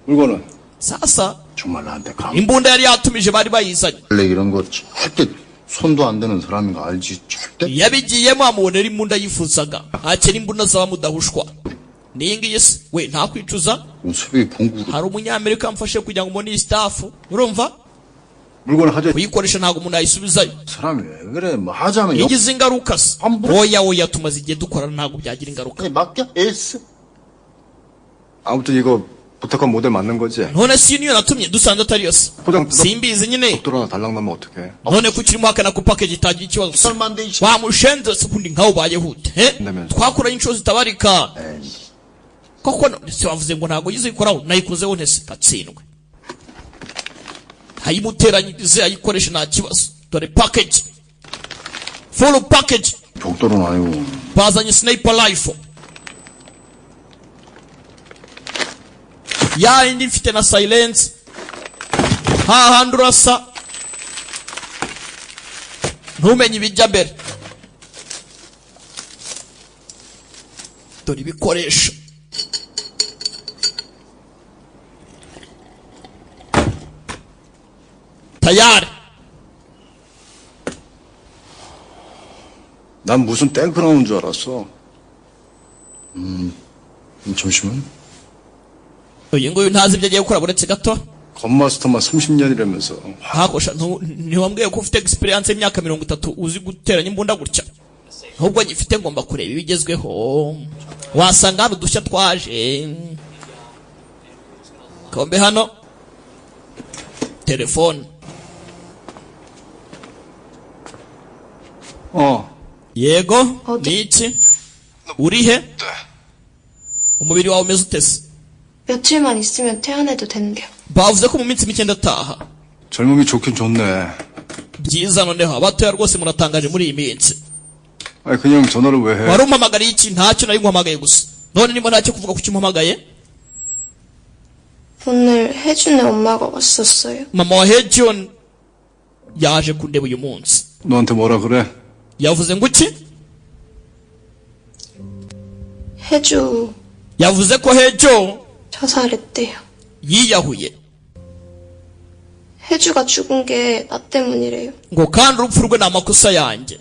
물건은 sasa 정말 나한테 imbunda yari yatumije bari bayizanye. 원래 이런 거 절대 손도 안 되는 사람인 거 알지? 절대. yabigiyemo amubonera imbunda yifuzaga. akera imbunda zaba mudahushwa. niyi ngiyi se we nta kwicuza. 수비 봉구. hari umunyamerika mfashe kugira ngo mbone iyi staff. urumva 물건을 하자. kuyikoresha ntabwo umuntu ayisubizayo. 사람이 왜 그래? 뭐 하자면 yagize ingaruka se. oya tumaze igihe dukorana ntabwo byagira ingaruka. 맡겨? 에이스. 아무튼 이거 부탁한 모델 맞는 거지? none si niyo natumye dusanze atari yose. 포장 simbizi nyine. 독도로 달랑 나면 어떡해? none ko ukirimo hakana ku package itagira ikibazo. wamushenze se kundi nkaho ubaye hute. twakoranye inshuro zitabarika. koko se wavuze ngo ntabwo yizikoraho nayikozeho ntese katsindwe. ayimuteranyirize ayikoresha nta kibazo. dore package full package. 독도는 아니고. bazanye sniper rifle ya indi mfite na silence. hahandi urasa ntumenye ibijya mbere. dore ibikoresho. tayari. 난 무슨 탱크 나오는 줄 알았어. 잠시만. uyu nguyu ntazi ibyo agiye gukora buretse gato. 건마스터만 30년이라면서. hakosha ntiwambwiye ko ufite experience y'imyaka 30 uzi guteranya imbunda gutya. ahubwo ngifite ngomba kureba ibigezweho. wasanga hari udushya twaje. kombe hano telefone. yego niki urihe? umubiri wawe umeze utese? 며칠만 있으면 퇴원해도 된대요. bavuze ko mu minsi mike ndataha. 젊음이 좋긴 좋네. byiza noneho abatoya rwose muratangaje muri iyi minsi. 아니 그냥 전화를 왜 해? wari umpamagariye iki? ntacyo nari nguhamagaye gusa. none niba ntacyo kuvuga kuki umpamagaye? 오늘 혜준의 엄마가 왔었어요. mama wa Hejon yaje kundeba uyu munsi. 너한테 뭐라 그래? yavuze ngo iki? 혜주 yavuze ko Hejo 자살했대요. yiyahuye. 혜주가 죽은 게 나 때문이래요. ngo kandi urupfu rwe ni amakosa yanjye.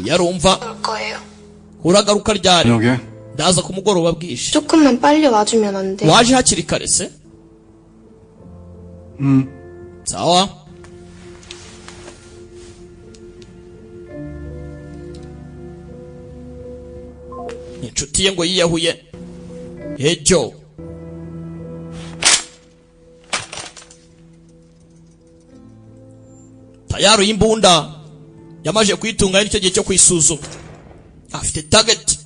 yarumva 올 거예요. uragaruka ryari? 저녁에? ndaza ku mugoroba bwije. 조금만 빨리 와주면 안 돼요? waje hakiri kare se? sawa. inshuti ye ngo yiyahuye. Hejo tayari y'imbunda yamaje kuyitunganya nicyo gihe cyo kwisuzuma. afite target.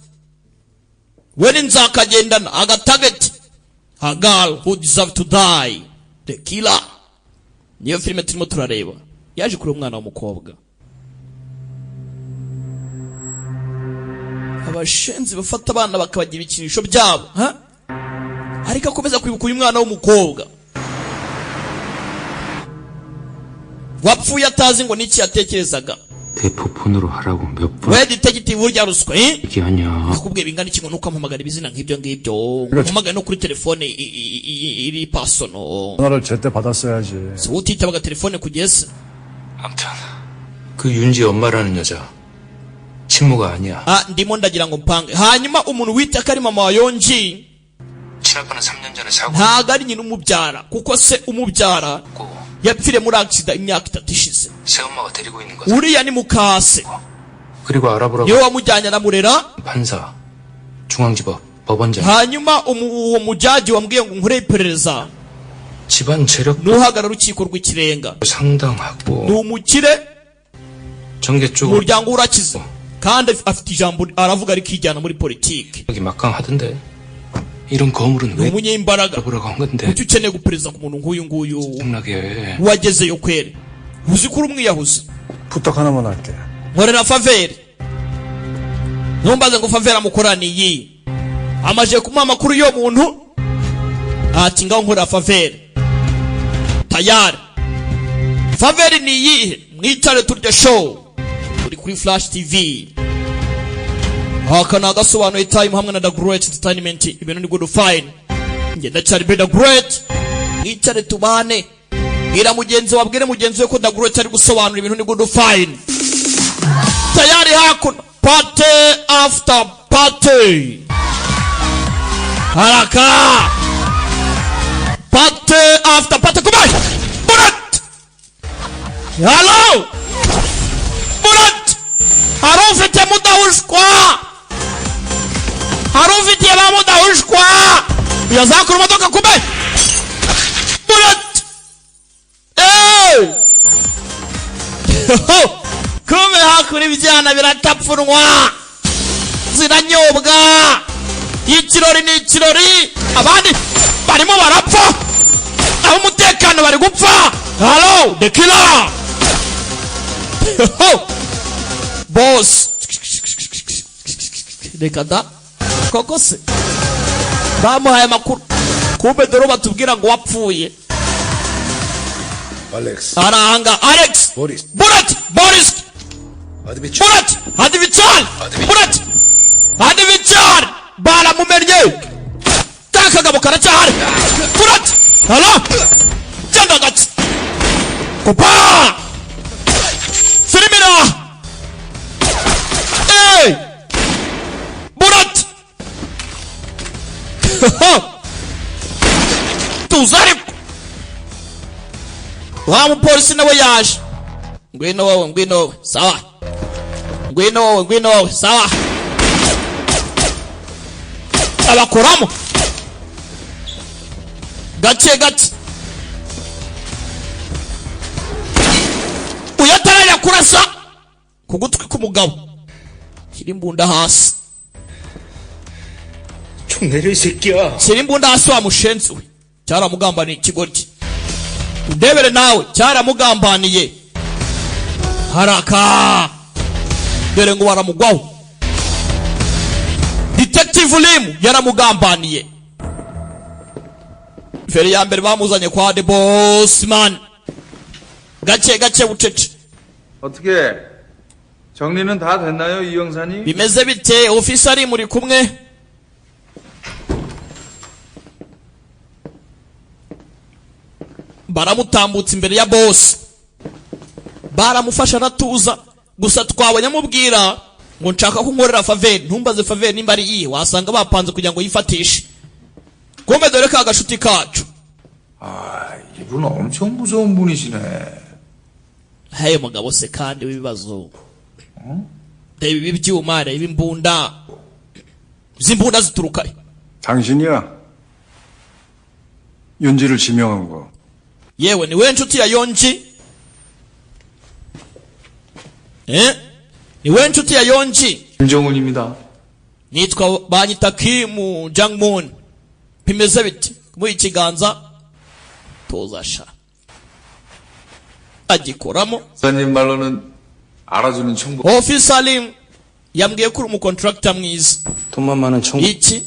we nzakagendana aga target. a girl who deserve to die. The killer. niyo filime turimo turareba. yaje kuri umwana w'umukobwa. abashenzi bafata abana bakabagira ibikinisho byabo. ariko akomeza kwibuka uyu mwana w'umukobwa wapfuye atazi ngo niki yatekerezaga. 대포폰으로 하라고 몇 번. 왜 디텍티브 urya ruswa 이게 아니야. akubwiye bingana iki ngo nuko ampamagara ibizina nk'ibyo ngibyo. Umpamagaye no kuri telefone iri personal. 전화를 제때 받았어야지. utitabaga telefone kugeza. 아무튼 그 윤지 엄마라는 여자 친모가 아니야. ndimo ndagira ngo mpange. hanyuma umuntu wita kari mama wa Yonji 친아빠는 3년 전에 사고. ntago ari nyina umubyara kuko se umubyara yapfire muri accident imyaka 3 ishize. 새엄마가 데리고 있는 거다. uriya ni mukase. 그리고 알아보라고. yo wamujyanye aramurera. 판사, 중앙지법, 법원장. hanyuma uwo mujaji wambwiye ngo nkore iperereza. 집안 재력. nuhagarara urukiko rw'ikirenga. 상당하고. ni umukire. 정계 쪽. umuryango urakize. kandi afite ijambo aravuga ari kijyana muri politiki. 여기 막강하던데. 이런 거물은 왜 umunyembaraga 보라고 한 건데. kuki ukeneye gupereza ku muntu nk'uyu nguyu 엄나게 wagezeyo kwere uzi ko uri umwiyahuzi. 부탁 하나만 할게. nkorera faveri ntumbaze ngo faveri amukoraniye amaje kumuha amakuru yo muntu ati ngaho nkorera faveri tayari. faveri ni iyihe? mwicare turya show uri kuri Flash TV. aka ni agasobanuye time hamwe na The Great Entertainment. ibintu ni good fine. ngenda cyari be The Great. mwicare tubane. bwira mugenzi wabwire mugenzi we ko The Great ari gusobanura ibintu ni good fine. tayari hakuno party after party. haraka party after party. kumai Burat. hello Burat. harufite mudahuzwa. harufitiye ba mudahuzwa. yazakura imodoka kumai Burat. kume hakura ibyana biratapfunwa ziranyobwa. ikirori ni ikirori abandi barimo barapfa ab'umutekano bari gupfa. hello the killer boss. reka da koko se bamuhaye amakuru kumbe dore batubwira ngo wapfuye. Alex. arahanga Alex. Boris. Burat. Boris. Burat. Hadivichal. Burat. Hadivichal. baramumennye. kakagabo karacyahari. Burat. hello janda gatsi kupa firimira. Burat. tuzari wa mupolisi nawe yaje. ngwino wowe sawa. ngwino wowe sawa. abakoramo gake uyatarajya kurasa ku gutwi k'umugabo kiri imbunda hasi. 좀 내려 이 새끼야. kiri imbunda hasi wa mushenzi we cyaramugambaniye ikigoryi. ndebere nawe cyaramugambaniye. haraka dore ngo baramugwaho. Detective Lim yaramugambaniye. feri ya mbere bamuzanye kwa The Boss Man. gake bucece. 어떻게 정리는 다 됐나요, 이 형사님? bimeze bite ofisari muri kumwe? baramutambutse imbere ya boss. baramufasha aratuza. gusa twabonye amubwira ngo nshaka ko nkorera faveri. ntumbaze faveri nimba ari iye wasanga bapanze kugira ngo yifatishe. kumbe dore ka gashuti kacu. 이분 엄청 무서운 분이시네. hey mugabo se kandi w'ibibazo. reba ibi byuma reba imbunda. imbunda zituruka. 당신이야. 윤지를 지명한 거. yewe ni we nshuti ya Yonji? ni we nshuti ya Yonji? 김정훈입니다. nitwa banyita Kim Jangmun. bimeze biti mu ikiganza tozasha agikoramo. 사님 말로는 알아주는 청구. Officer Lim yambwiye ko uri umucontractor mwiza. 돈만 많은 청구. iki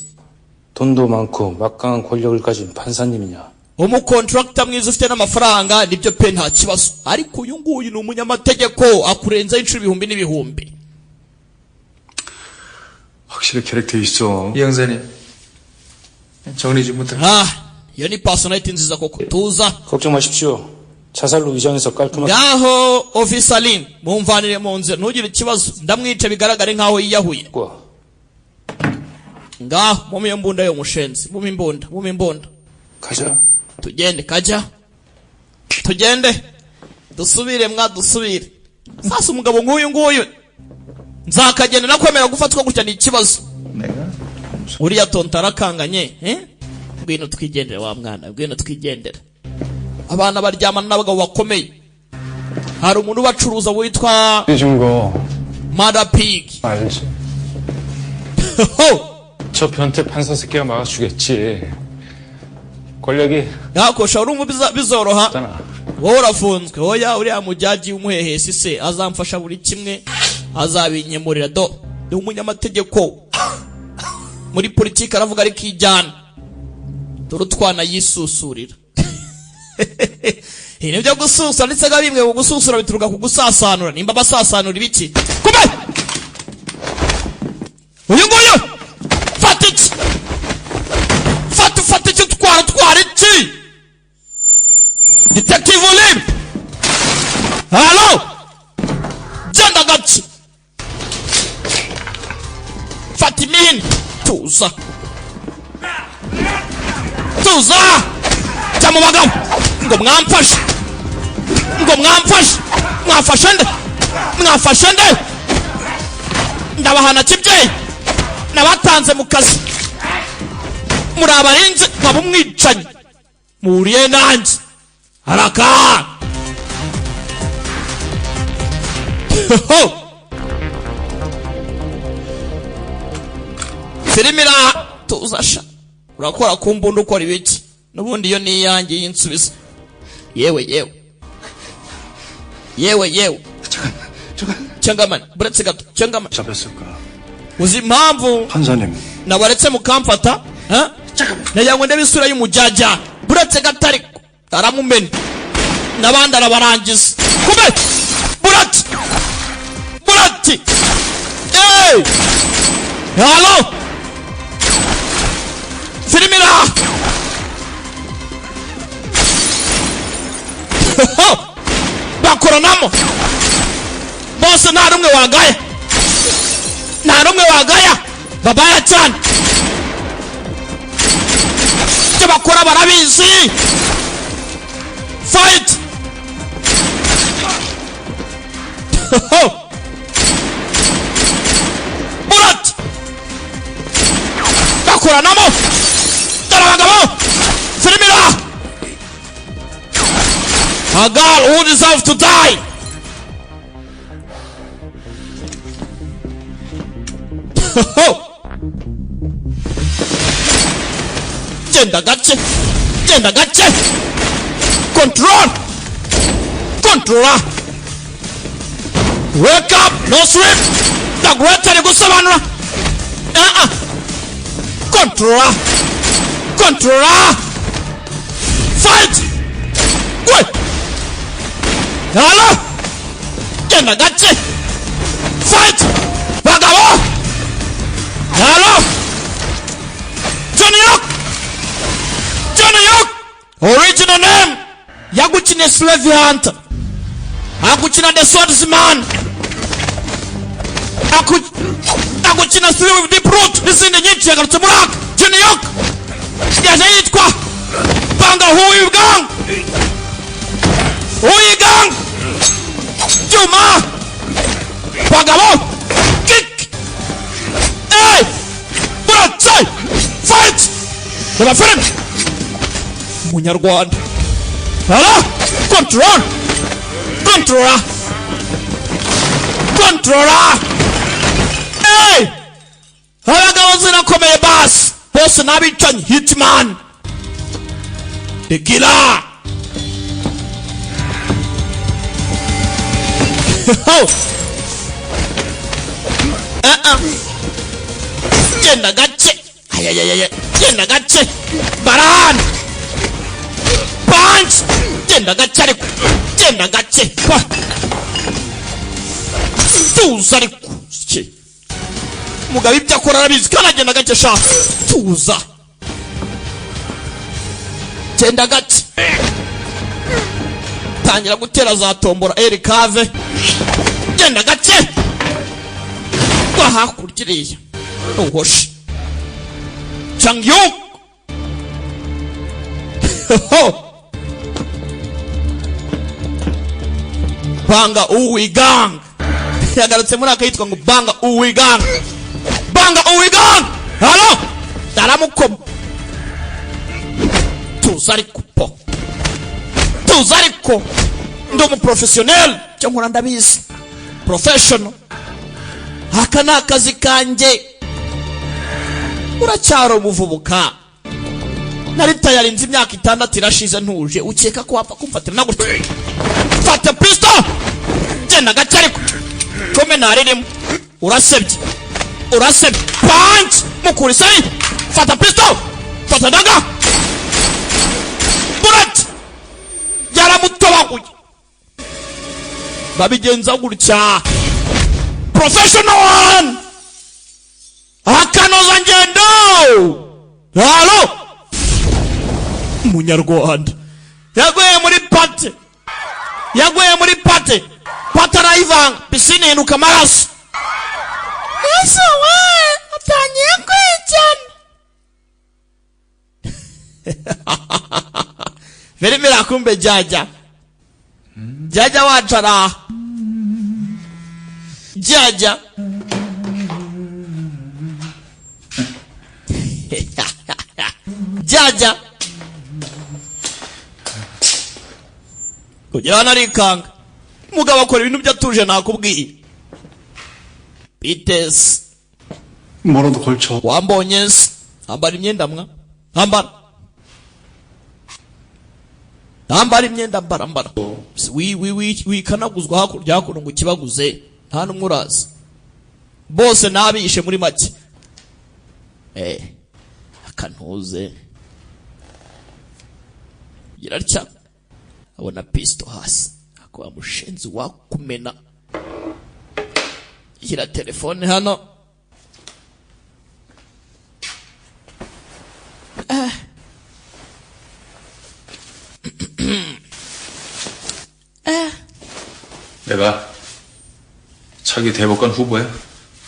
돈도 많고 막강한 권력을 가진 판사님이냐? umukontractor mwiza ufite n'amafaranga nibyo pe nta kibazo ariko uyu nguyu ni umunyamategeko akurenza inshuro ibihumbi n'ibihumbi. 확실히 캐릭터 있어. 이 형사님 정리 좀 부탁. iyo ni personality nziza koko. tuza 걱정 마십시오. 자살로 위장해서 깔끔하게. ngaho officer Lin mumvanire mu nzira ntugire ikibazo ndamwica bigaragare nkaho yiyahuye. ngaho mumiyo mbunda yo mushenzi mumi imbunda 가자. tugende kajya tugende dusubire dusubire. sasa umugabo nk'uyu nguyu nzakagenda nakwemera gufatwa gutya ni ikibazo. uriya tonta arakanganye ngwino twigendere wa mwana ngwino twigendere. abana baryamana n'abagabo bakomeye. hari umuntu ubacuruza witwa Mother Pig. 알지. 저 변태 판사 새끼가 막아주겠지. 권력이 yakosha urumva bizoroha. wowe urafunzwe. oya uriya mujaji w'umuhehesi se azamfasha buri kimwe azabinyemurira ni umunyamategeko muri politiki aravuga ariko ijyana dore utwana yisusurira. Ibi byo gususura ndetse bimwe gususura bituruka ku gusasanura. nimba basasanura ibiki kume uyu nguyu fata iki fata iki twara iki detective Olim. Hello jenda gachi Fatimin tuza mu bagabo ngo mwamfashe mwafashe nde ndabahana kibyeyi nabatanze mu kazi muri abarinzi nkaba umwicanyi muriye nanjye haraka. filimira tuzasha urakora ku mbunda ukora ibiki n'ubundi iyo ni iyanjye y'insubizo. yewe Changamani buretse gato Changamani 잡혔을까? uzi impamvu 판사님 nabaretse mukamfata nayango ndebe isura y'umujaja buretse gato ariko aramumena n'abandi arabarangiza kube burati hello filimira bakoranamo bose nta rumwe wagaya babaya cyane icyo bakora barabizi. fight burat bakoranamo dore abagabo filimira a girl who deserves to die. Genda gace controller wake up no sleep tagwetari gusobanura controller fight wait hello genda gace fight bagabo hello Johnny York original name yagukine slave hunter agukina the swordsman agukina slave with the brute n'izindi nyinshi yagarutse muri aka Johnny York yaje yitwa panga huyigang Juma bagabo kick buratse fight the friend munyarwanda hala controller abagabo zirakomeye basi bose n'abicanyi hitman the killer genda gace genda gake baran punch genda gake ariko genda gake tuza ariko mugabo ibyo akora arabizi kandi agenda gake sha tuza genda gake tangira gutera za tombora erikave genda gake hakurikiriye uhoshi Changyuk Banga Uwigang yagarutse muri akayitwa ngo Banga Uwigang Banga Uwigang halo taramukom tuzariko ndo mu professionnel cyangwa ndabizi professional haka ni akazi kanjye uracyari umuvubuka nari tayarinze imyaka 6 irashize ntuje ukeka ko wapfa kumfatira nagutse fata pistol genda gake ariko kome naririmo urasebye punch mukuri sari fata pistol fata daga burat yaramutobaguye babigenza gutya professional one akanoza ngendo halo munyarwanda yaguye muri pate patarayivanga pisine yenuka amaraso ese we atangiye kwicana verimira kumbe jaja wacara jaja jaja kugira narikanga mugabo akora ibintu byatuje nakubwiye Peters 뭐라도 걸쳐 wambonye ambara imyenda mwa ambara imyenda ambara wikanaguzwa hakurya hakuno ngo kibaguze nta numuraza bose nabishe muri make akantuze girarya abona pisto hasi akwa mushenzi wakumena hira telefone hano 내가 차기 대법관 후보야.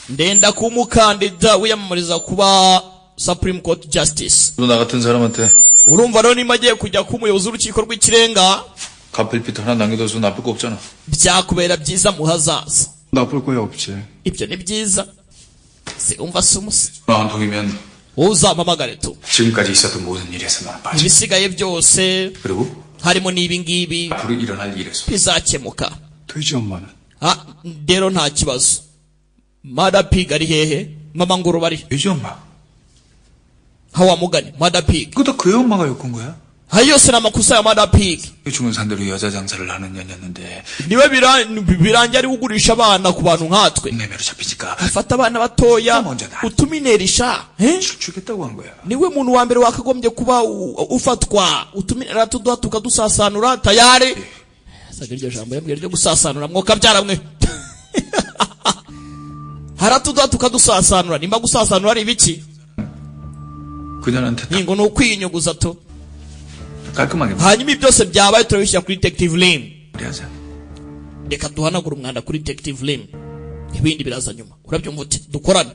ndenda kumukandida wiyamamariza kuba Supreme Court Justice. 너 나 같은 사람한테 urumva rero nimba agiye kujya ku muyobozi w'urukiko rw'ikirenga 가필피트 하나 남겨둬서 나쁠 거 없잖아. byakubera byiza mu hazaza. 나쁠 거야 없지. ibyo ni byiza. se umva sumusi. 안 통이면 uzampamagare tu. 지금까지 있었던 모든 일에서 난 빠져. ibisigaye byose 그리고 harimo n'ibi ngibi 앞으로 일어날 일에서 bizakemuka. 돼지 엄마는 rero nta kibazo. Mother Pig ari hehe? mama nguru bari. 돼지 엄마. hawa mugani Mother Pig. 그것도 그의 엄마가 엮은 거야? yose ni amakosa ya Mother Pig. 죽은 산대로 여자 장사를 하는 년이었는데 niwe birangiye ari kugurisha abana ku bantu nkatwe. 내매로 잡히니까 afata abana batoya utuminerisha 주겠다고 한 거야. niwe muntu wa mbere wakagombye kuba ufatwa utuminera tuduha tukadusasanura tayari. Saga iryo jambo yambwiye ryo gusasanura mwoka byaramwe. haratuduha tukadusasanura nimba gusasanura ari ibiki? 그녀한테 ingo no kwinyuguza to 깔끔하게 hanyuma byose byabaye turabishyira kuri Detective Lim. 그래야지. reka duhanagura umwanda kuri Detective Lim, ibindi biraza nyuma. urabyumva uti dukorane?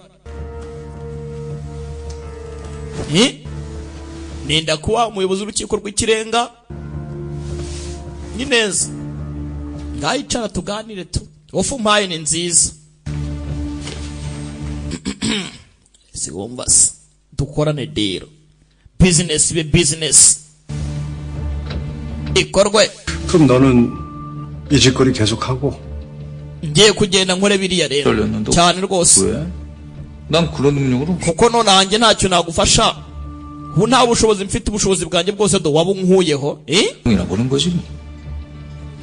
nenda kuba umuyobozi w'urukiko rw'ikirenga ni neza, ngayicara tuganire tu. ofu mpaye ni nziza. si wumva se dukorane dero, business be business ikorwe. 그럼 너는 이 짓거리 계속하고 ngiye kugenda nkore biriya rero cyane rwose. 난 그런 능력으로 kuko none nanjye ntacyo nagufasha. ubu nta bushobozi mfite, ubushobozi bwanjye bwose do waba unkuyeho. 이라고는 거지.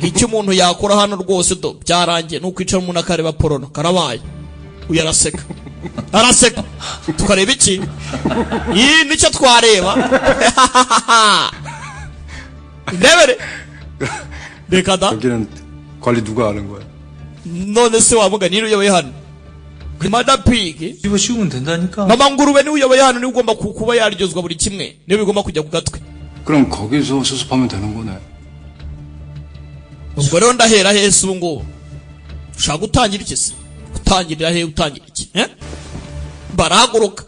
icyo umuntu yakora hano rwose do byarangiye ni ukwicara umuntu akareba porono karabaye uyaraseka. araseka tukareba iki iyi nicyo twareba ndebere reka da 여기는 관리 누가 하는 거야? none se wavuga niba uyoboye hano Mada pig 이거 씌우면 된다니까. mama ngurube ni uyoboye hano ni ugomba kuba yaryozwa buri kimwe niyo bigomba kujya ku gatwe 그럼 거기서 수습하면 되는 거네. ubwo rero ndahera hese ubu ngubu ushaka gutangira iki se utangirira he utangira iki barahaguruka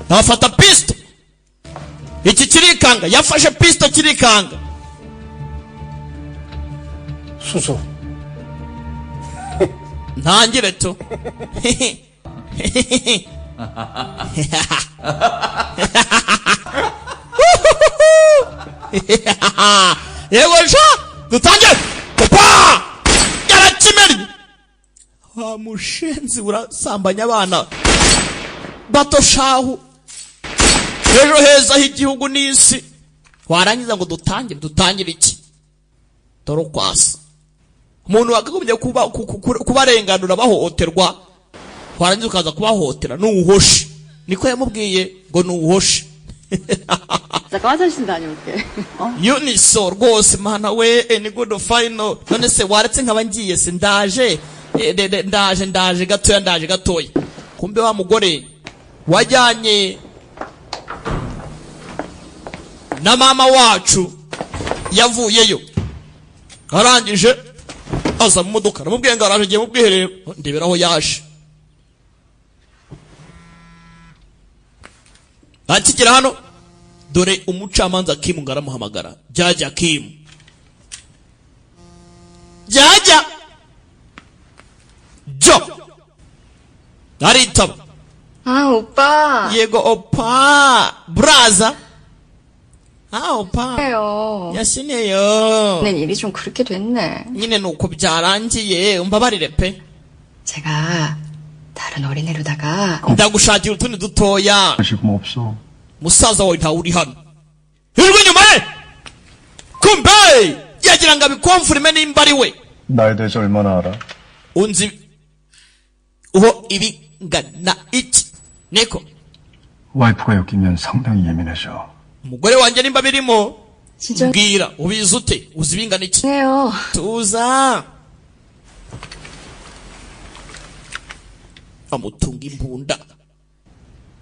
nafata pisto iki kirikanga yafashe pisto kirikanga 수소. ntangire tu yego sha dutangire papa yarakimennye wa mushenzi urasambanya abana bato shahu ejo heza h'igihugu n'isi warangiza ngo dutangire iki dore kwasa umuntu wakagombye kubarenganura bahohoterwa warangiza ukaza kubahotera n'uwuhoshe niko yamubwiye ngo n'uwuhoshe 잠깐 화장실 다녀올게. Uniso rwose mana we ni good final none se waretse nkaba ngiye se ndaje gatoya kumbe wa mugore wajyanye na mama wacu yavuyeyo arangije aza mu modoka namubwiye ngo araje mu bwiherero ndeberaho yaje akigera hano dore umucamanza Kim ngaramuhamagara Jaja Kim Jaja Jo Naritaba 오빠. Yego opa Braza 오빠 해요. 야시네요 내 일이 좀 그렇게 됐네. nyine nuko byarangiye umbabarire pe 제가 다른 어린애로다가 ndagushakira utundi dutoya 지금 없어. musaza wawe ntawe uri hano hirwa inyuma ye kumbe yagira ngo abikomfurime nimba ari we 나에 대해서 얼마나 알아? unzi uho ibingana iki niko 와이프가 여기면 상당히 예민해져. umugore wanjye nimba birimo mbwira ubizi ute uzi ibingana iki tuza amutunga imbunda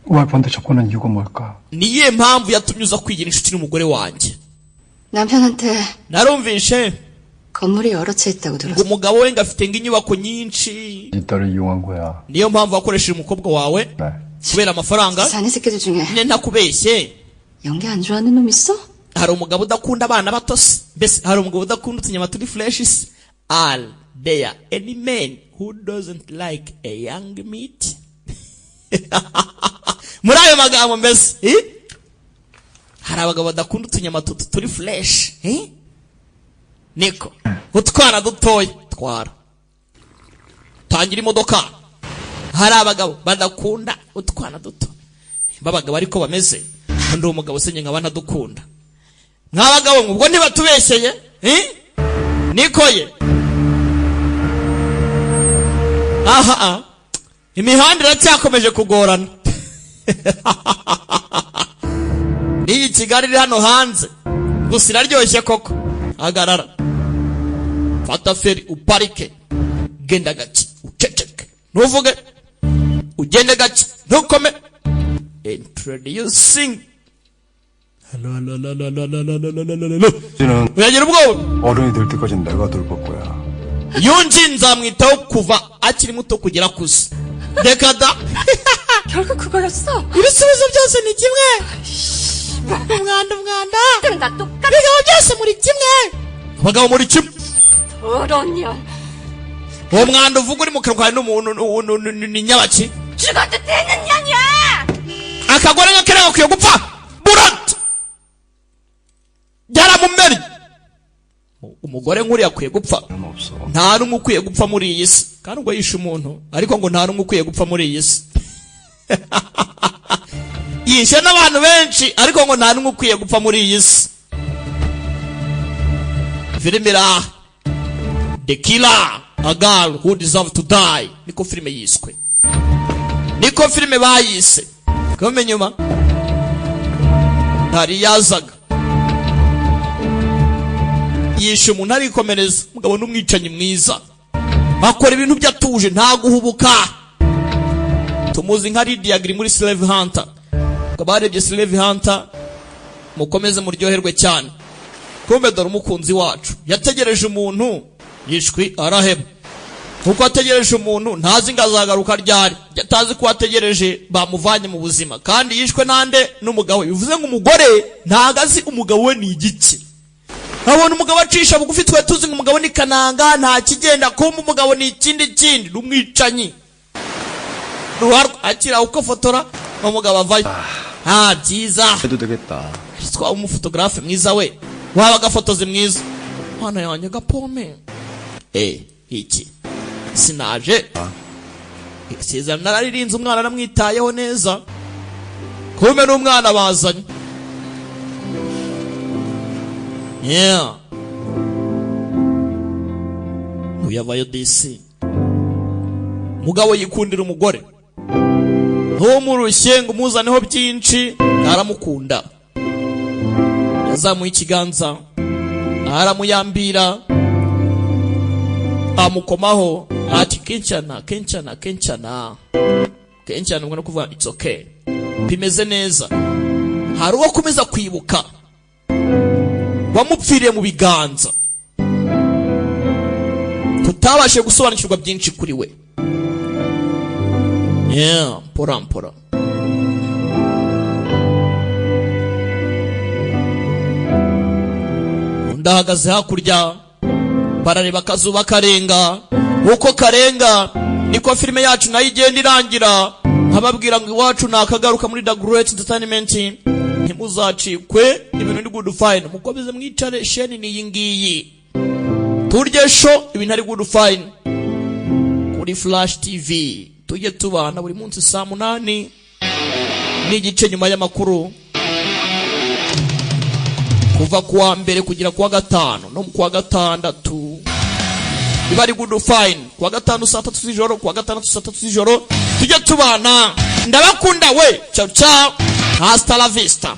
와이프한테 접근한 이유가 뭘까? niye mpamvu yatumye uza kwigira inshuti n'umugore wanjye 남편한테 narumvishe 건물이 여러 채 있다고 ngo 들었어. umugabo we ngo afite inyubako nyinshi 네 딸을 이용한 거야. niyo mpamvu wakoresheje umukobwa wawe kubera amafaranga 사내 새끼들 중에 ne ntakubeshye 연기 안 좋아하는 놈 있어? hari umugabo udakunda abana bato se mbese hari umugabo udakunda utunyama turi fresh se are there any man who doesn't like a young meat muri ayo magambo mbese hari abagabo badakunda utunyama turi fresh niko utwana dutoya twara tangira imodoka hari abagabo badakunda utwana duto babagabo ariko bameze ndi umugabo senye nkaba ntadukunda nk'abagabo ubwo ntibatubeshyeye nikoye aha imihanda iracyakomeje kugorana n'iyi Kigali iri hano hanze gusa iraryoshye koko hagarara fata feri uparike genda gake uceceke ntuvuge ugende gake ntukome introducing hello uyagira ubwoba 어른이 될 때까지 내가 돌볼 거야. yunji nzamwitaho kuva akiri muto kugera kuze reka da 결국 그거였어. ibisubizo byose ni kimwe umwanda 그럼 나 똑같아. ibigo byose muri kimwe abagabo muri kimwe 더러운 년. uwo mwanda uvuga uri mu kanwa n'umuntu ni nyabaki 죽어도 되는 년이야. akagore nk'akere gakwiye gupfa burati byaramumennye umugore nk'uriya akwiye gupfa nta n'umwe ukwiye gupfa muri iyi si kandi ubwo yishe umuntu ariko ngo nta n'umwe ukwiye gupfa muri iyi si yishe n'abantu benshi ariko ngo nta n'umwe ukwiye gupfa muri iyi si filime iraha the killer A girl who deserved to die. Niko filime yiswe. Niko filime bayise. Kome nyuma. Ntari yazaga. Yishe umuntu arikomereza. Mugabo n'umwicanyi mwiza. Akora ibintu byatuje nta guhubuka. Tumuzi nka Lydia Green muri Slave Hunter. Kabarebye Slave Hunter mukomeze muryoherwe cyane. Kumbe dore umukunzi wacu yategereje umuntu yishwi araheba. Kuko ategereje umuntu ntazi ngazagaruka ryari. Yatazi ko ategereje bamuvanye mu buzima kandi yishwe nande n'umugabo. Bivuze ngo umugore ntagazi umugabo we ni igiki. Abona umugabo acisha bugufi twe tuzi ngo umugabo ni kananga nta kigenda kumbe umugabo ni ikindi rumwicanyi. Ruharwa akira uko fotora umugabo avayo. Byiza. 해도 되겠다. Twa umufotografe mwiza we. Wabaga fotoze mwiza. Hano yanjye gapome. Iki. Sinaje. Isezerano nararirinze umwana namwitayeho neza. Kumbe n'umwana bazanye. Yeah. Uyavayo DC. Mugabo yikundira umugore. Ntumurushye ngo umuzaneho byinshi aramukunda. Yazamuye ikiganza aramuyambira amukomaho ati kencyana ubwo no kuvuga it's okay bimeze neza. Hari uwo kumeza kwibuka wamupfiriye mu biganza tutabashe gusobanukirwa byinshi kuri we. Yeah, mpora ndahagaze hakurya barareba akazuba karenga. Uko karenga niko filime yacu nayo igenda irangira. Nkababwira ngo iwacu nakagaruka muri The Great Entertainment. Ntimuzacikwe ibintu ni good fine. Mukomeze mwicare sheni ni yingiyi. Turye show ibintu ari good fine. Kuri Flash TV. Tujye tubana buri munsi saa 8 n'igice nyuma y'amakuru. Kuva kuwa mbere kugira kuwa gatanu no kuwa gatandatu. Biba ari good fine. Kuwa gatanu saa 3 z'ijoro, kuwa gatandatu saa 3 z'ijoro. Tujye tubana. Ndabakunda we. Ciao ciao. Hasta la vista.